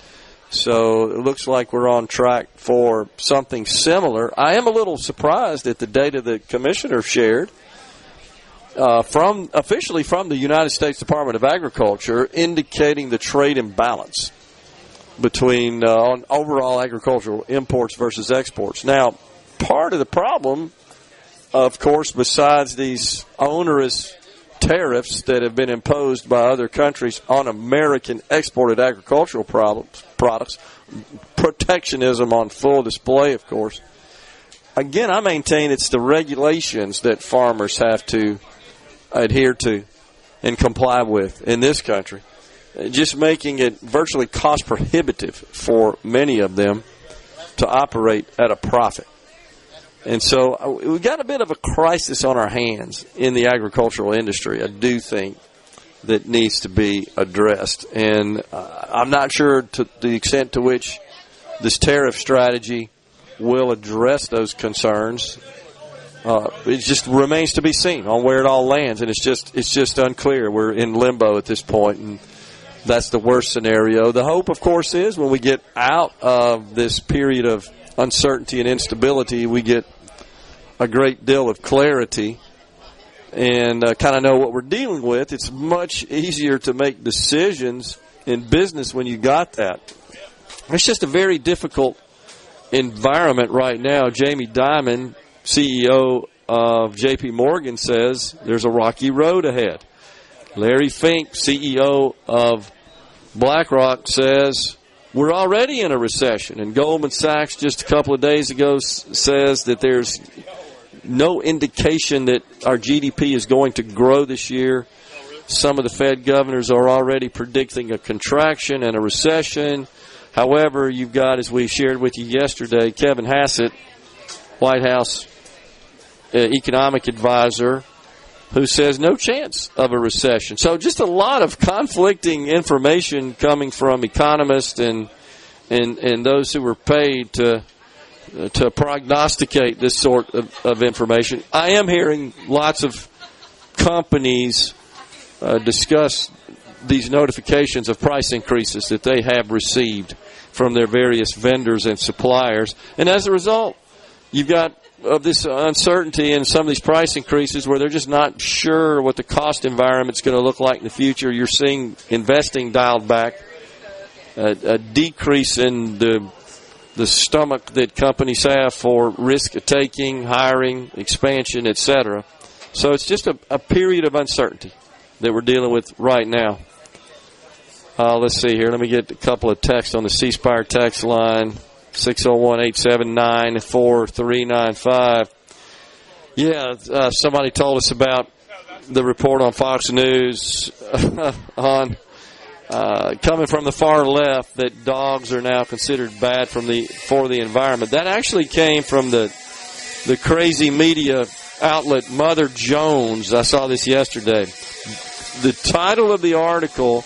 So it looks like we're on track for something similar. I am a little surprised at the data the commissioner shared officially from the United States Department of Agriculture, indicating the trade imbalance between on overall agricultural imports versus exports. Now, part of the problem, of course, besides these onerous tariffs that have been imposed by other countries on American exported agricultural products, protectionism on full display, of course. Again, I maintain it's the regulations that farmers have to adhere to and comply with in this country, just making it virtually cost prohibitive for many of them to operate at a profit. And so we've got a bit of a crisis on our hands in the agricultural industry, I do think, that needs to be addressed. And I'm not sure to the extent to which this tariff strategy will address those concerns. It just remains to be seen on where it all lands, and it's just unclear. We're in limbo at this point, and that's the worst scenario. The hope, of course, is when we get out of this period of uncertainty and instability, we get a great deal of clarity and kind of know what we're dealing with. It's much easier to make decisions in business when you got that. It's just a very difficult environment right now. Jamie Dimon, CEO of J.P. Morgan, says there's a rocky road ahead. Larry Fink, CEO of BlackRock, says we're already in a recession. And Goldman Sachs just a couple of days ago says that there's no indication that our GDP is going to grow this year. Some of the Fed governors are already predicting a contraction and a recession. However, you've got, as we shared with you yesterday, Kevin Hassett, White House economic advisor, who says no chance of a recession. So just a lot of conflicting information coming from economists and those who were paid to prognosticate this sort of information. I am hearing lots of companies discuss these notifications of price increases that they have received from their various vendors and suppliers. And as a result, you've got of this uncertainty and some of these price increases where they're just not sure what the cost environment's going to look like in the future. You're seeing investing dialed back, a decrease in the stomach that companies have for risk-taking, hiring, expansion, etc. So it's just a period of uncertainty that we're dealing with right now. Let's see here. Let me get a couple of texts on the C Spire text line. 601-879-4395. Yeah, somebody told us about the report on Fox News on coming from the far left that dogs are now considered bad for the environment. That actually came from the crazy media outlet Mother Jones. I saw this yesterday. The title of the article: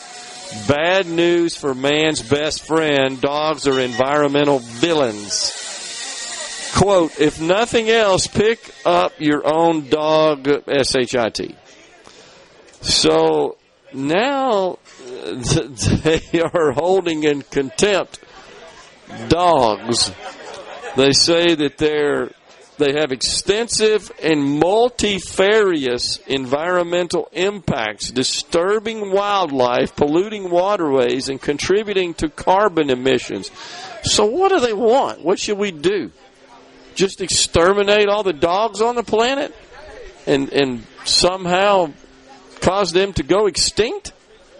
Bad news for man's best friend. Dogs are environmental villains. Quote, if nothing else, pick up your own dog, S-H-I-T. So now they are holding in contempt dogs. They say that they have extensive and multifarious environmental impacts, disturbing wildlife, polluting waterways, and contributing to carbon emissions. So what do they want? What should we do? Just exterminate all the dogs on the planet and somehow cause them to go extinct?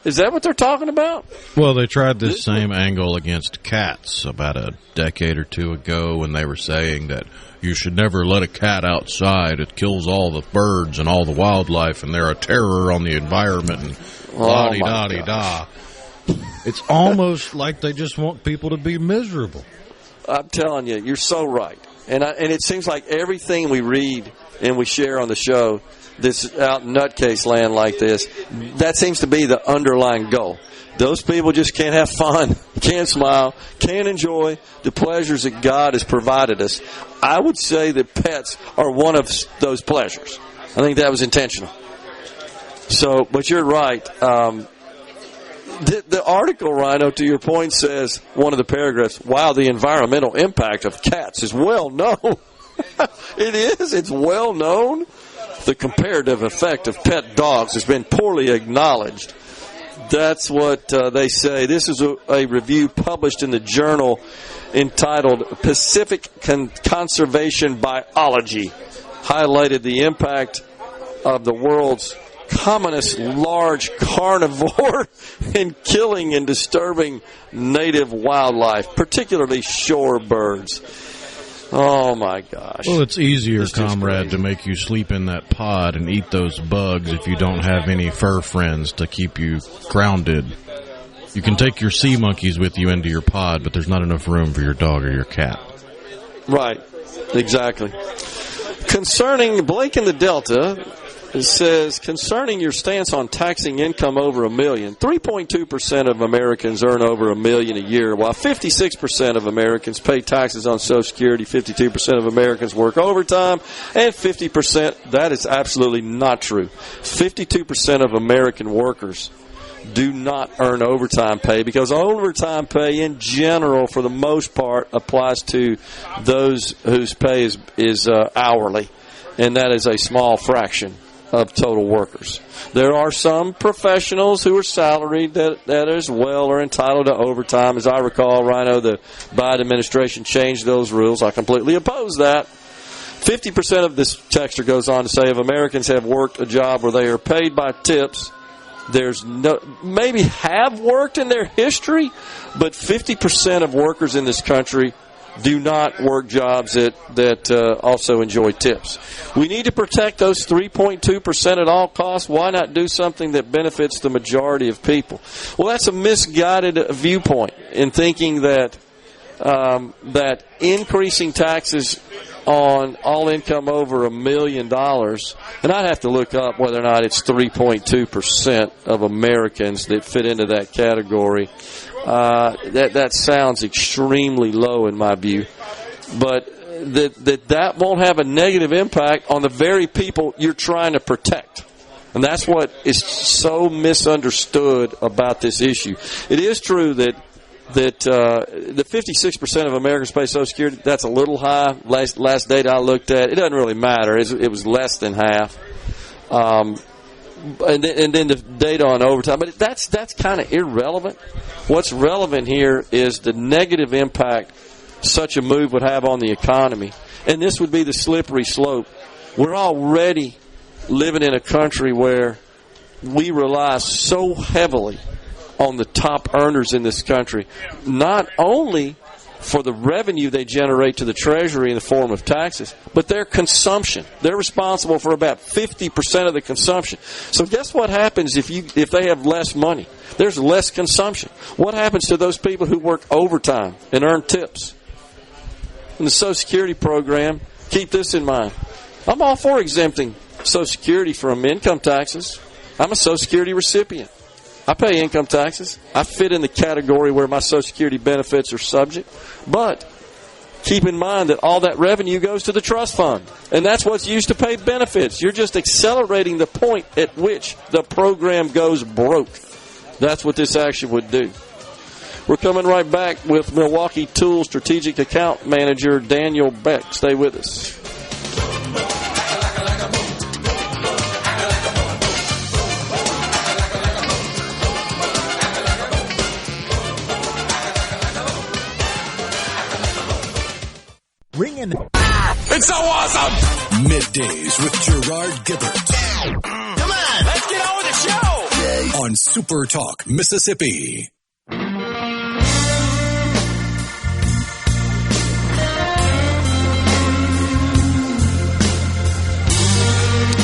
Is that what they're talking about? Well, they tried this same angle against cats about a decade or two ago when they were saying that you should never let a cat outside. It kills all the birds and all the wildlife, and they're a terror on the environment, and la-di-da-di-da. It's almost like they just want people to be miserable. I'm telling you, you're so right. And it seems like everything we read and we share on the show that's out in nutcase land like this, that seems to be the underlying goal. Those people just can't have fun, can't smile, can't enjoy the pleasures that God has provided us. I would say that pets are one of those pleasures. I think that was intentional. So, but you're right. The article, Rhino, to your point, says, one of the paragraphs, wow, the environmental impact of cats is well known. It is. It's well known. The comparative effect of pet dogs has been poorly acknowledged. That's what they say. This is a review published in the journal entitled Pacific Conservation Biology, highlighted the impact of the world's commonest large carnivore in killing and disturbing native wildlife, particularly shorebirds. Oh, my gosh. Well, it's easier, comrade, to make you sleep in that pod and eat those bugs if you don't have any fur friends to keep you grounded. You can take your sea monkeys with you into your pod, but there's not enough room for your dog or your cat. Right. Exactly. Concerning Blake in the Delta, it says, concerning your stance on taxing income over $1 million, 3.2% of Americans earn over $1 million a year, while 56% of Americans pay taxes on Social Security, 52% of Americans work overtime, and 50%, that is absolutely not true. 52% of American workers do not earn overtime pay, because overtime pay in general, for the most part, applies to those whose pay is hourly, and that is a small fraction of total workers. There are some professionals who are salaried that as well are entitled to overtime. As I recall, Rhino, the Biden administration changed those rules. I completely oppose that. 50% of this texter goes on to say, if Americans have worked a job where they are paid by tips, there's no, maybe have worked in their history, but 50% of workers in this country do not work jobs that also enjoy tips. We need to protect those 3.2% at all costs. Why not do something that benefits the majority of people? Well, that's a misguided viewpoint in thinking that that increasing taxes on all income over $1 million, and I'd have to look up whether or not it's 3.2% of Americans that fit into that category. That sounds extremely low in my view, but that won't have a negative impact on the very people you're trying to protect. And that's what is so misunderstood about this issue. It is true that the 56% of Americans pay Social Security, that's a little high. Last data I looked at, it doesn't really matter. It was less than half. And then the data on overtime, but that's kind of irrelevant. What's relevant here is the negative impact such a move would have on the economy, and this would be the slippery slope. We're already living in a country where we rely so heavily on the top earners in this country, not only for the revenue they generate to the Treasury in the form of taxes, but their consumption. They're responsible for about 50% of the consumption. So guess what happens if they have less money? There's less consumption. What happens to those people who work overtime and earn tips? In the Social Security program, keep this in mind. I'm all for exempting Social Security from income taxes. I'm a Social Security recipient. I pay income taxes. I fit in the category where my Social Security benefits are subject. But keep in mind that all that revenue goes to the trust fund, and that's what's used to pay benefits. You're just accelerating the point at which the program goes broke. That's what this action would do. We're coming right back with Milwaukee Tool Strategic Account Manager Daniel Beck. Stay with us. Ring in. It's so awesome! Middays with Gerard Gibert. Come on, let's get on with the show! On SuperTalk, Mississippi.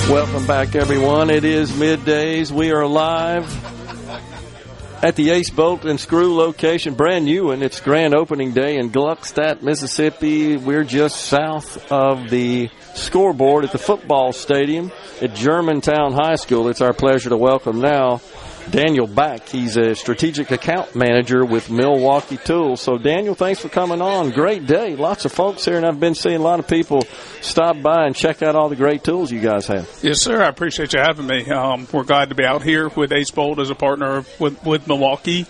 Welcome back, everyone. It is Middays. We are live at the Ace Bolt and Screw location, brand new, and it's grand opening day in Gluckstadt, Mississippi. We're just south of the scoreboard at the football stadium at Germantown High School. It's our pleasure to welcome now Daniel Back. He's a strategic account manager with Milwaukee Tools. So, Daniel, thanks for coming on. Great day. Lots of folks here, and I've been seeing a lot of people stop by and check out all the great tools you guys have. Yes, sir. I appreciate you having me. We're glad to be out here with Ace Bolt as a partner with Milwaukee.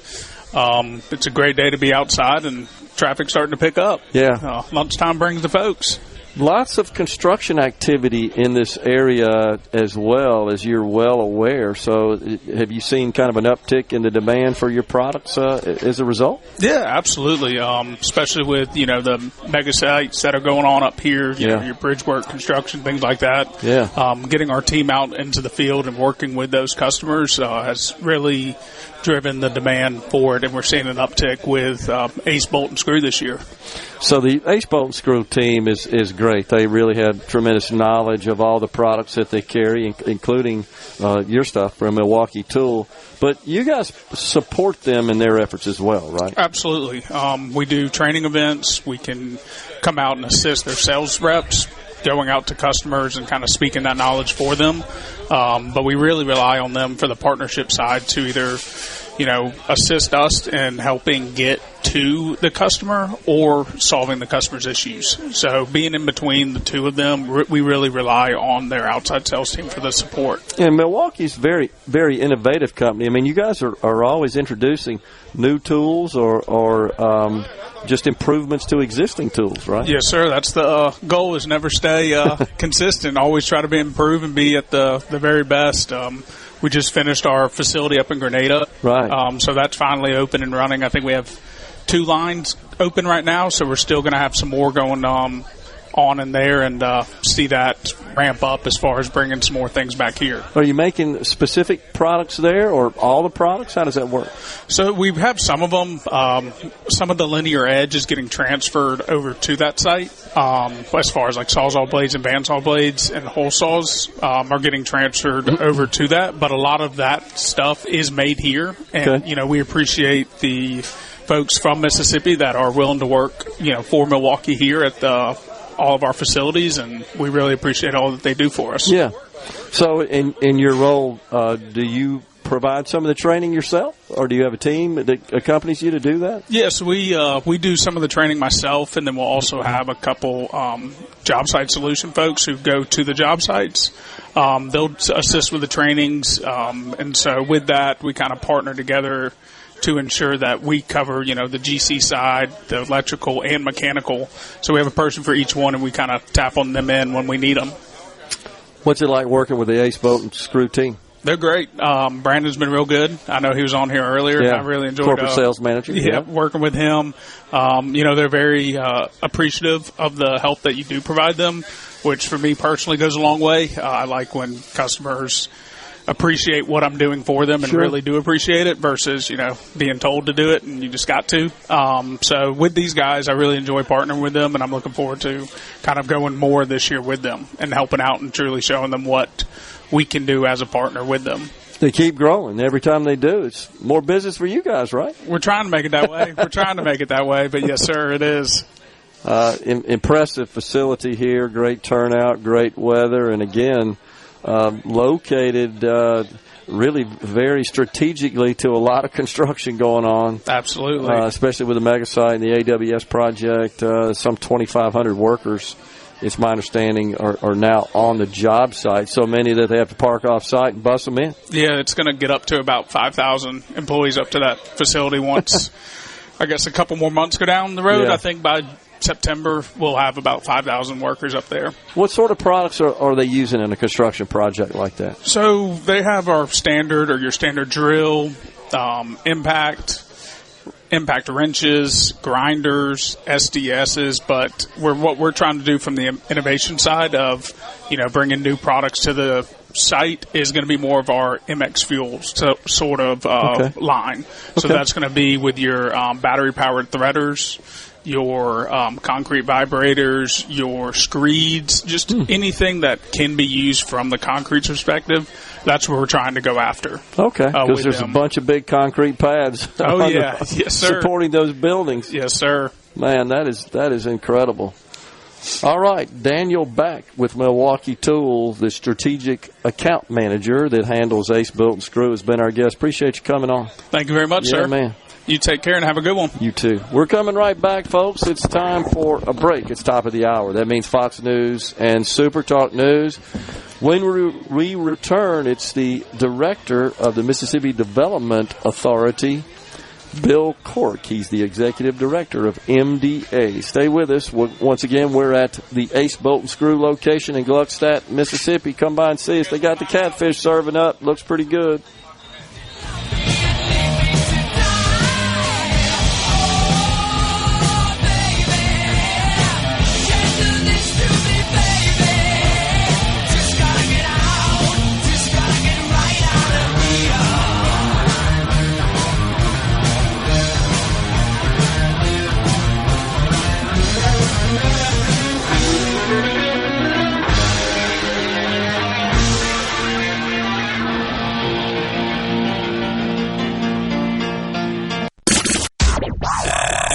It's a great day to be outside, and traffic's starting to pick up. Yeah. Lunchtime brings the folks. Lots of construction activity in this area as well, as you're well aware. So have you seen kind of an uptick in the demand for your products as a result? Yeah, absolutely. Especially with, the mega sites that are going on up here, you know, your bridge work, construction, things like that. Yeah. Getting our team out into the field and working with those customers has really driven the demand for it, and we're seeing an uptick with Ace Bolt and Screw this year. So the Ace Bolt and Screw team is great. They really have tremendous knowledge of all the products that they carry, including your stuff from Milwaukee Tool. But you guys support them in their efforts as well, right? Absolutely. We do training events. We can come out and assist their sales reps, going out to customers and kind of speaking that knowledge for them. But we really rely on them for the partnership side to either, assist us in helping get to the customer or solving the customer's issues. So being in between the two of them, we really rely on their outside sales team for the support. And Milwaukee's very, very innovative company. I mean, you guys are always introducing new tools or just improvements to existing tools, right? Yes, sir. That's the goal, is never stay consistent. Always try to improve and be at the very best. We just finished our facility up in Grenada. Right. So that's finally open and running. I think we have 2 lines open right now, so we're still going to have some more going on in there and see that ramp up as far as bringing some more things back here. Are you making specific products there or all the products? How does that work? So we have some of them. Some of the linear edge is getting transferred over to that site. As far as like Sawzall blades and bandsaw blades and hole saws are getting transferred over to that. But a lot of that stuff is made here. And, we appreciate the folks from Mississippi that are willing to work, for Milwaukee here at all of our facilities, and we really appreciate all that they do for us. Yeah. So in your role, do you provide some of the training yourself, or do you have a team that accompanies you to do that? Yes, we do some of the training myself, and then we'll also have a couple job site solution folks who go to the job sites. They'll assist with the trainings, and so with that, we kind of partner together to ensure that we cover, the GC side, the electrical and mechanical. So we have a person for each one, and we kind of tap on them in when we need them. What's it like working with the Ace Bolt and Screw team? They're great. Brandon's been real good. I know he was on here earlier. Yeah. I really enjoyed corporate sales manager. Yeah, working with him. They're very appreciative of the help that you do provide them, which for me personally goes a long way. I like when customers appreciate what I'm doing for them and really do appreciate it versus, being told to do it and you just got to. So with these guys, I really enjoy partnering with them, and I'm looking forward to kind of going more this year with them and helping out and truly showing them what we can do as a partner with them. They keep growing. Every time they do, it's more business for you guys, right? We're trying to make it that way. But yes, sir, it is. Impressive facility here, great turnout, great weather, and again, located really very strategically to a lot of construction going on. Absolutely. Especially with the mega site and the AWS project. Some 2,500 workers, it's my understanding, are now on the job site. So many that they have to park off site and bus them in. Yeah, it's going to get up to about 5,000 employees up to that facility once, I guess, a couple more months go down the road. Yeah. I think by September, we'll have about 5,000 workers up there. What sort of products are they using in a construction project like that? So they have our standard or your standard drill, impact wrenches, grinders, SDSs, but what we're trying to do from the innovation side of, bringing new products to the site is going to be more of our MX Fuel sort of line. So that's going to be with your battery-powered threaders, your concrete vibrators, your screeds, just anything that can be used from the concrete perspective. That's what we're trying to go after. Okay, because there's a bunch of big concrete pads. Oh, yeah. Yes, sir. Supporting those buildings. Yes, sir. Man, that is incredible. All right, Daniel Beck with Milwaukee Tool, the strategic account manager that handles Ace Bolt and Screw, has been our guest. Appreciate you coming on. Thank you very much, sir. Man. You take care and have a good one. You too. We're coming right back, folks. It's time for a break. It's top of the hour. That means Fox News and SuperTalk News. When we return, it's the director of the Mississippi Development Authority, Bill Cork. He's the executive director of MDA. Stay with us. Once again, we're at the Ace Bolt and Screw location in Gluckstadt, Mississippi. Come by and see us. They got the catfish serving up. Looks pretty good.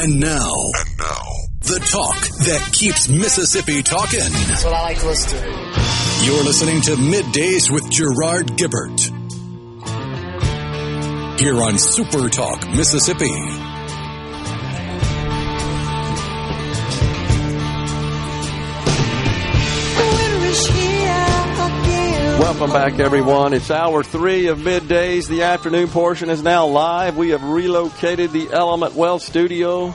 And now, the talk that keeps Mississippi talking. That's what I like to listen to. You're listening to Middays with Gerard Gibert. Here on SuperTalk Mississippi. Welcome back, everyone. It's hour 3 of Middays. The afternoon portion is now live. We have relocated the Element Wealth Studio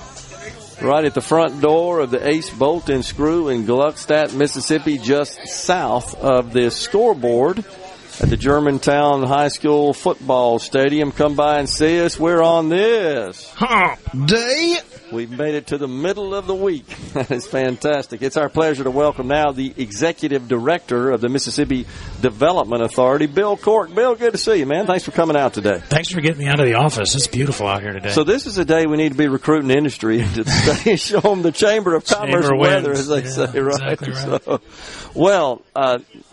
right at the front door of the Ace Bolt and Screw in Gluckstadt, Mississippi, just south of the scoreboard at the Germantown High School football stadium. Come by and see us. We're on this Hump Day. We've made it to the middle of the week. That is fantastic. It's our pleasure to welcome now the Executive Director of the Mississippi Development Authority, Bill Cork. Bill, good to see you, man. Thanks for coming out today. Thanks for getting me out of the office. It's beautiful out here today. So this is a day we need to be recruiting industry into the state. Show them the Chamber of Commerce weather, as they say, right? Exactly right. So, well,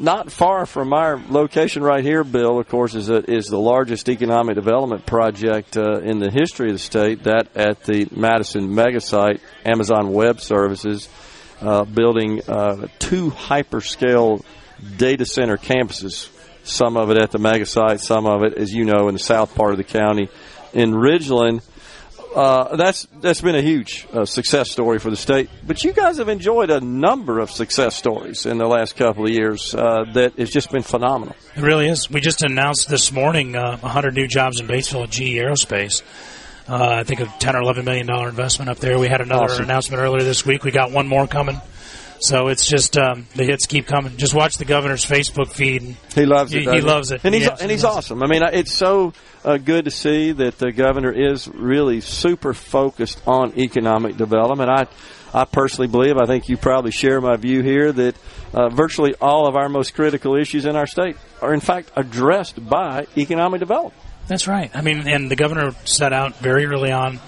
not far from our location right here, Bill, of course, is the largest economic development project in the history of the state, that at the Madison mega site, Amazon Web Services, building 2 hyperscale data center campuses, some of it at the mega site, some of it, as you know, in the south part of the county in Ridgeland. That's been a huge success story for the state. But you guys have enjoyed a number of success stories in the last couple of years that has just been phenomenal. It really is. We just announced this morning 100 new jobs in Batesville at GE Aerospace. I think a $10 or $11 million investment up there. We had another announcement earlier this week. We got one more coming. So it's just the hits keep coming. Just watch the governor's Facebook feed. And he loves it. He loves it. And he's awesome. I mean, it's so good to see that the governor is really super focused on economic development. I personally believe, I think you probably share my view here, that virtually all of our most critical issues in our state are, in fact, addressed by economic development. That's right. I mean, and the governor set out very early on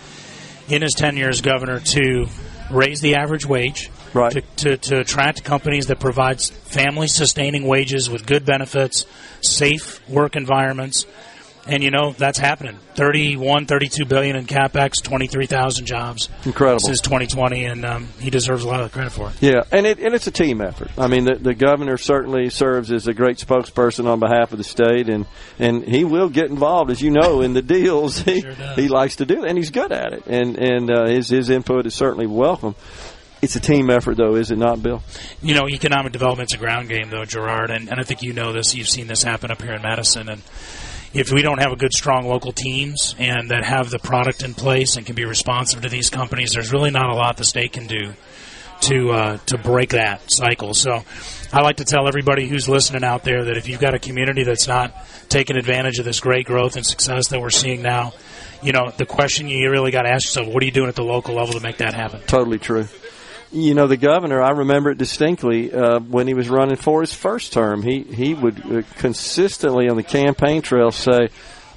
in his tenure as governor to raise the average wage, right, to attract companies that provide family-sustaining wages with good benefits, safe work environments. And, you know, that's happening. $32 billion in CapEx, 23,000 jobs. Incredible. Since 2020, and he deserves a lot of credit for it. Yeah, and it's a team effort. I mean, the governor certainly serves as a great spokesperson on behalf of the state, and he will get involved, as you know, in the deals. He likes to do that, and he's good at it. And his input is certainly welcome. It's a team effort, though, is it not, Bill? You know, economic development's a ground game, though, Gerard, and I think you know this. You've seen this happen up here in Madison, and if we don't have a good, strong local teams and that have the product in place and can be responsive to these companies, there's really not a lot the state can do to break that cycle. So I like to tell everybody who's listening out there that if you've got a community that's not taking advantage of this great growth and success that we're seeing now, you know, the question you really got to ask yourself, what are you doing at the local level to make that happen? Totally true. You know, the governor, I remember it distinctly when he was running for his first term. He would consistently on the campaign trail say,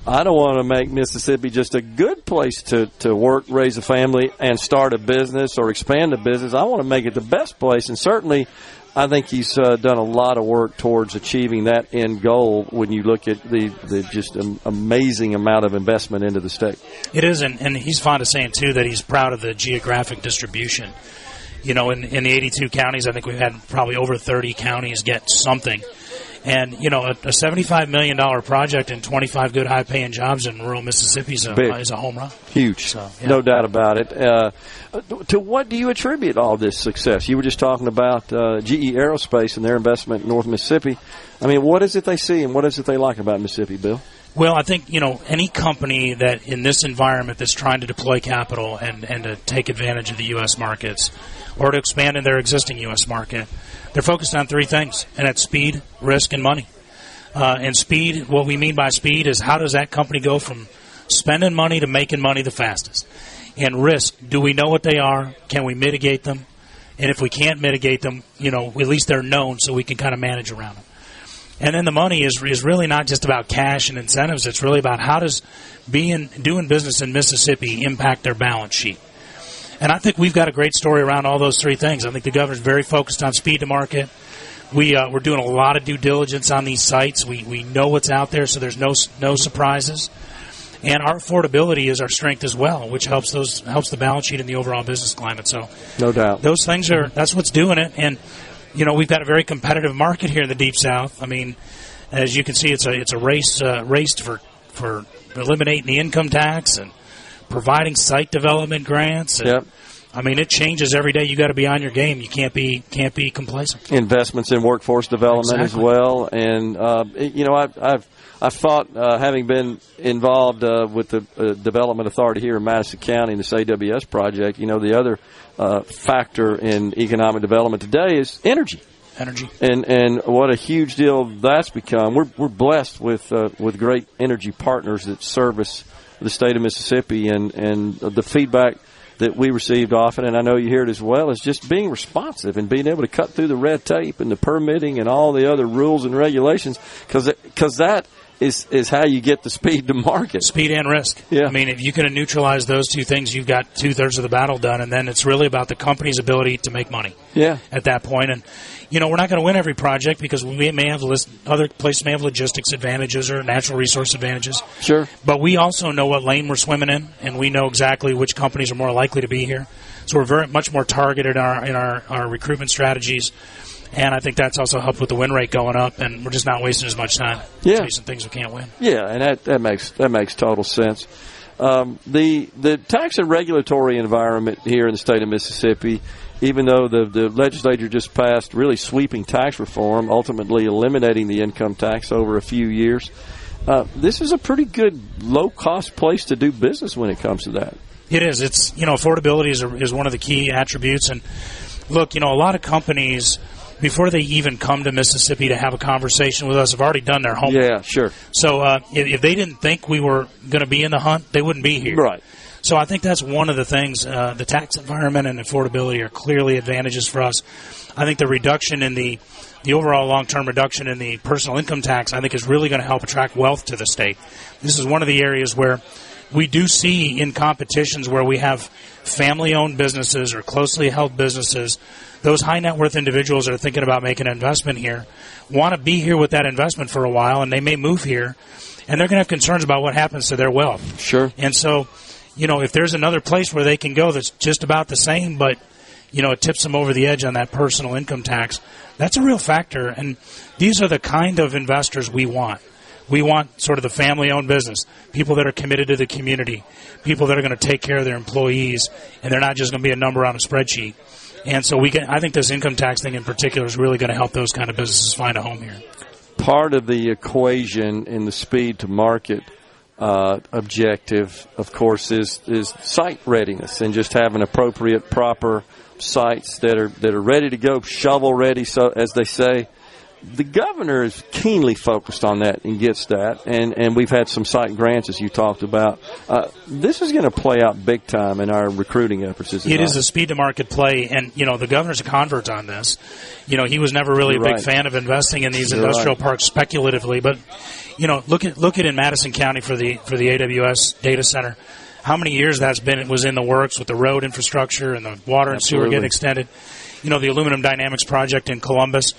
I don't want to make Mississippi just a good place to work, raise a family, and start a business or expand a business. I want to make it the best place. And certainly, I think he's done a lot of work towards achieving that end goal when you look at the just amazing amount of investment into the state. It is, and he's fond of saying, too, that he's proud of the geographic distribution. In the 82 counties, I think we've had probably over 30 counties get something. And, a $75 million project and 25 good high-paying jobs in rural Mississippi is a home run. Huge. So, no doubt about it. To what do you attribute all this success? You were just talking about GE Aerospace and their investment in North Mississippi. I mean, what is it they see and what is it they like about Mississippi, Bill? Well, I think, any company that in this environment that's trying to deploy capital and to take advantage of the U.S. markets or to expand in their existing U.S. market, they're focused on three things, and that's speed, risk, and money. And speed, what we mean by speed is how does that company go from spending money to making money the fastest? And risk, do we know what they are? Can we mitigate them? And if we can't mitigate them, at least they're known so we can kind of manage around them. And then the money is really not just about cash and incentives. It's really about how does doing business in Mississippi impact their balance sheet. And I think we've got a great story around all those three things. I think the governor's very focused on speed to market. We're doing a lot of due diligence on these sites. We know what's out there, so there's no surprises. And our affordability is our strength as well, which helps the balance sheet and the overall business climate. So no doubt those things that's what's doing it. And we've got a very competitive market here in the Deep South. I mean, as you can see, it's a race for eliminating the income tax and providing site development grants. And, I mean, it changes every day. You got to be on your game. You can't be complacent. Investments in workforce development as well, and I've thought, having been involved with the Development Authority here in Madison County in this AWS project, the other factor in economic development today is energy. And what a huge deal that's become. We're blessed with great energy partners that service the state of Mississippi, and the feedback that we received often, and I know you hear it as well, is just being responsive and being able to cut through the red tape and the permitting and all the other rules and regulations, because that is how you get the speed to market. Speed and risk. Yeah. I mean, if you can neutralize those two things, you've got 2/3 of the battle done, and then it's really about the company's ability to make money. At that point. And we're not going to win every project because we may have other places may have logistics advantages or natural resource advantages. Sure. But we also know what lane we're swimming in, and we know exactly which companies are more likely to be here. So we're very much more targeted in our recruitment strategies. And I think that's also helped with the win rate going up, and we're just not wasting as much time chasing things we can't win. Yeah, and that makes total sense. The tax and regulatory environment here in the state of Mississippi, even though the legislature just passed really sweeping tax reform, ultimately eliminating the income tax over a few years, this is a pretty good low-cost place to do business when it comes to that. It is. It's affordability is one of the key attributes. And look, a lot of companies, before they even come to Mississippi to have a conversation with us, have already done their homework. Yeah, sure. So if they didn't think we were going to be in the hunt, they wouldn't be here. Right. So I think that's one of the things. The tax environment and affordability are clearly advantages for us. I think the reduction in the overall long-term reduction in the personal income tax, I think, is really going to help attract wealth to the state. This is one of the areas where we do see in competitions where we have family-owned businesses or closely held businesses, those high-net-worth individuals that are thinking about making an investment here want to be here with that investment for a while, and they may move here, and they're going to have concerns about what happens to their wealth. Sure. And so, if there's another place where they can go that's just about the same, but, it tips them over the edge on that personal income tax, that's a real factor. And these are the kind of investors we want. We want sort of the family-owned business, people that are committed to the community, people that are going to take care of their employees, and they're not just going to be a number on a spreadsheet. And so I think this income tax thing in particular is really going to help those kind of businesses find a home here. Part of the equation in the speed to market objective, of course, is site readiness and just having appropriate, proper sites that are ready to go, shovel ready, so as they say. The governor is keenly focused on that and gets that, and we've had some site grants, as you talked about. This is going to play out big time in our recruiting efforts. It is a speed-to-market play, and, the governor's a convert on this. He was never really a big fan of investing in these industrial parks speculatively, but, look at in Madison County for the AWS data center, how many years was in the works with the road infrastructure and the water and sewer getting extended. The aluminum dynamics project in Columbus,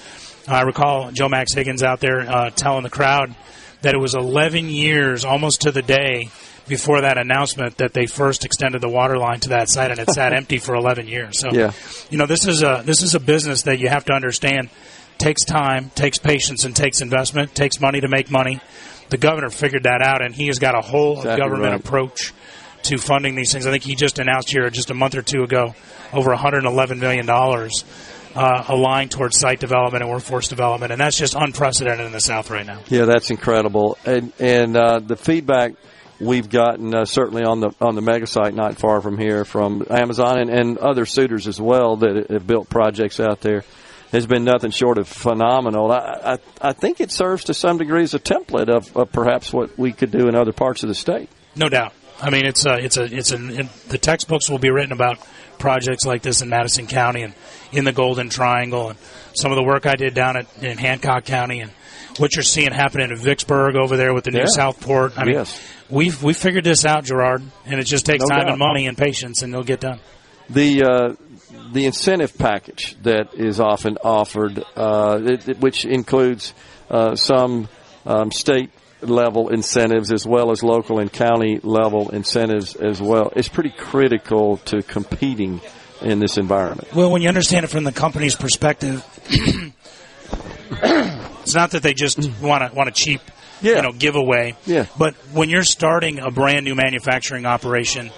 I recall Joe Max Higgins out there telling the crowd that it was 11 years, almost to the day, before that announcement that they first extended the water line to that site, and it sat empty for 11 years. So, this is a business that you have to understand takes time, takes patience, and takes investment, takes money to make money. The governor figured that out, and he has got a whole government approach to funding these things. I think he just announced here just a month or two ago over $111 million aligned towards site development and workforce development, and that's just unprecedented in the South right now. Yeah, that's incredible. And the feedback we've gotten certainly on the mega site not far from here from Amazon and other suitors as well that have built projects out there has been nothing short of phenomenal. I think it serves to some degree as a template of perhaps what we could do in other parts of the state. No doubt. I mean, the textbooks will be written about projects like this in Madison County and in the Golden Triangle, and some of the work I did down in Hancock County, and what you're seeing happening in Vicksburg over there with the new Southport. I mean, we figured this out, Gerard, and it just takes time and money and patience, and it'll get done. The incentive package that is often offered, which includes some state level incentives as well as local and county level incentives as well, is pretty critical to competing in this environment. Well, when you understand it from the company's perspective, it's not that they just want a cheap giveaway. Yeah. But when you're starting a brand new manufacturing operation,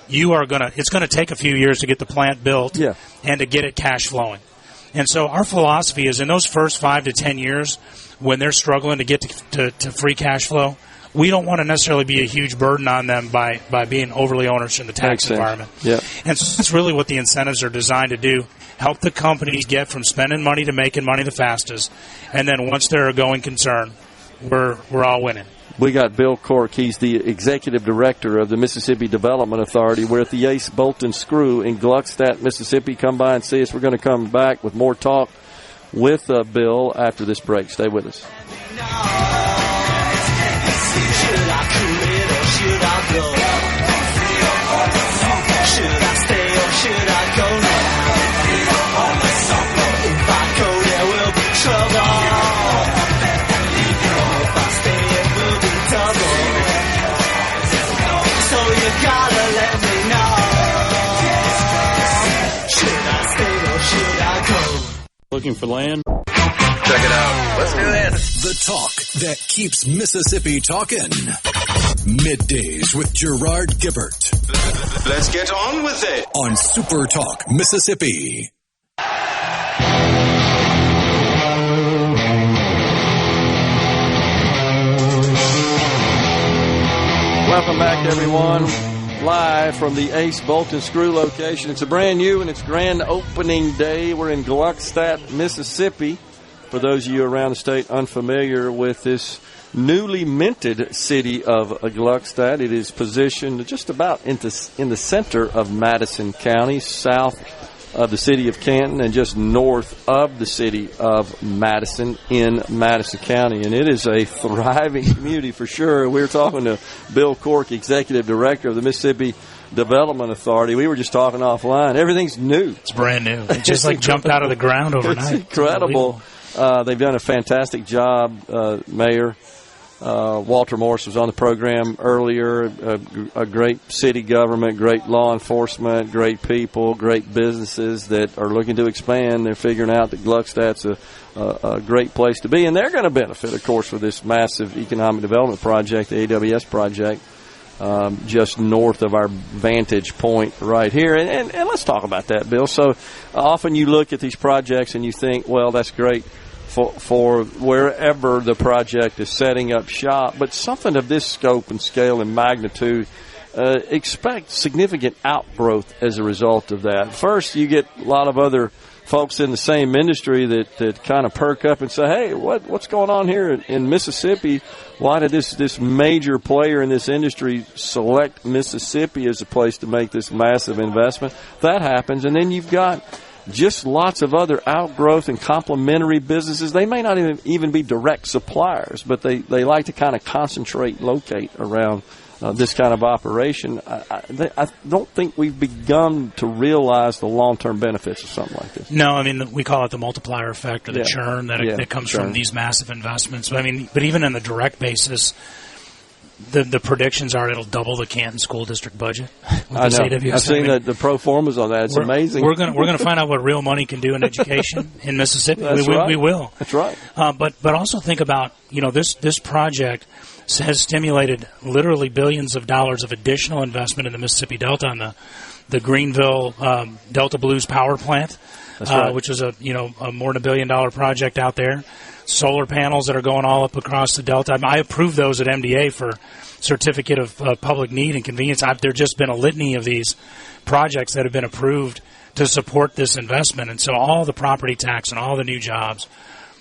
it's gonna take a few years to get the plant built and to get it cash flowing. And so our philosophy is in those first 5 to 10 years when they're struggling to get to free cash flow, we don't want to necessarily be a huge burden on them by being overly onerous in the tax environment. Yeah. And so that's really what the incentives are designed to do, help the companies get from spending money to making money the fastest. And then once they're a going concern, we're all winning. We got Bill Cork. He's the executive director of the Mississippi Development Authority. We're at the Ace Bolt and Screw in Gluckstadt, Mississippi. Come by and see us. We're going to come back with more talk with Bill after this break. Stay with us. Looking for land? Check it out. Let's do this. The talk that keeps Mississippi talking. Middays with Gerard Gibert. Let's get on with it. On SuperTalk, Mississippi. Welcome back, everyone. Live from the Ace Bolt and Screw location. It's a brand new and it's grand opening day. We're in Gluckstadt, Mississippi. For those of you around the state unfamiliar with this newly minted city of Gluckstadt, it is positioned just about in the center of Madison County, south of the city of Canton and just north of the city of Madison in Madison County. And it is a thriving community for sure. We were talking to Bill Cork, executive director of the Mississippi Development Authority. We were just talking offline. Everything's new. It's brand new. It just jumped out of the ground overnight. It's incredible. They've done a fantastic job, Mayor. Walter Morris was on the program earlier. A great city government, great law enforcement, great people, great businesses that are looking to expand. They're figuring out that Gluckstadt's a great place to be, and they're going to benefit, of course, with this massive economic development project, the AWS project, just north of our vantage point right here. And let's talk about that, Bill. So often you look at these projects and you think, well, that's great for wherever the project is setting up shop, but something of this scope and scale and magnitude, expect significant outgrowth as a result of that. First, you get a lot of other folks in the same industry that kind of perk up and say, hey, what's going on here in Mississippi? Why did this major player in this industry select Mississippi as a place to make this massive investment? That happens, and then you've got just lots of other outgrowth and complementary businesses. They may not even be direct suppliers, but they like to kind of concentrate, locate around this kind of operation. I don't think we've begun to realize the long-term benefits of something like this. No, I mean, we call it the multiplier effect or the churn that comes from these massive investments. But even in the direct basis, the predictions are it'll double the Canton School District budget. I know. I've seen the pro formas on that. It's amazing. We're going to find out what real money can do in education in Mississippi. We will. That's right. But also think about, this project has stimulated literally billions of dollars of additional investment in the Mississippi Delta on the Greenville Delta Blues power plant, which is a more than $1 billion project out there. Solar panels that are going all up across the Delta. I approved those at MDA for Certificate of Public Need and Convenience. There's just been a litany of these projects that have been approved to support this investment, and so all the property tax and all the new jobs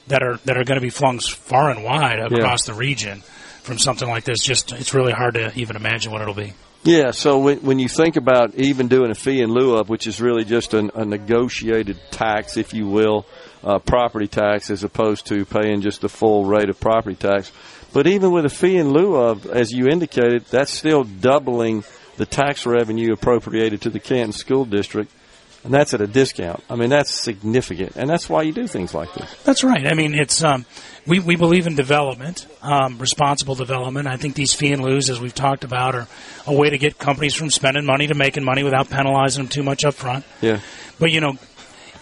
that are going to be flung far and wide across the region from something like this. It's really hard to even imagine what it'll be. Yeah, so when you think about even doing a fee in lieu of, which is really just a negotiated tax, if you will, property tax, as opposed to paying just the full rate of property tax. But even with a fee in lieu of, as you indicated, that's still doubling the tax revenue appropriated to the Canton School District, and that's at a discount. I mean, that's significant, and that's why you do things like this. That's right. I mean, it's we believe in development, responsible development. I think these fee and lieu's, as we've talked about, are a way to get companies from spending money to making money without penalizing them too much up front. Yeah. But,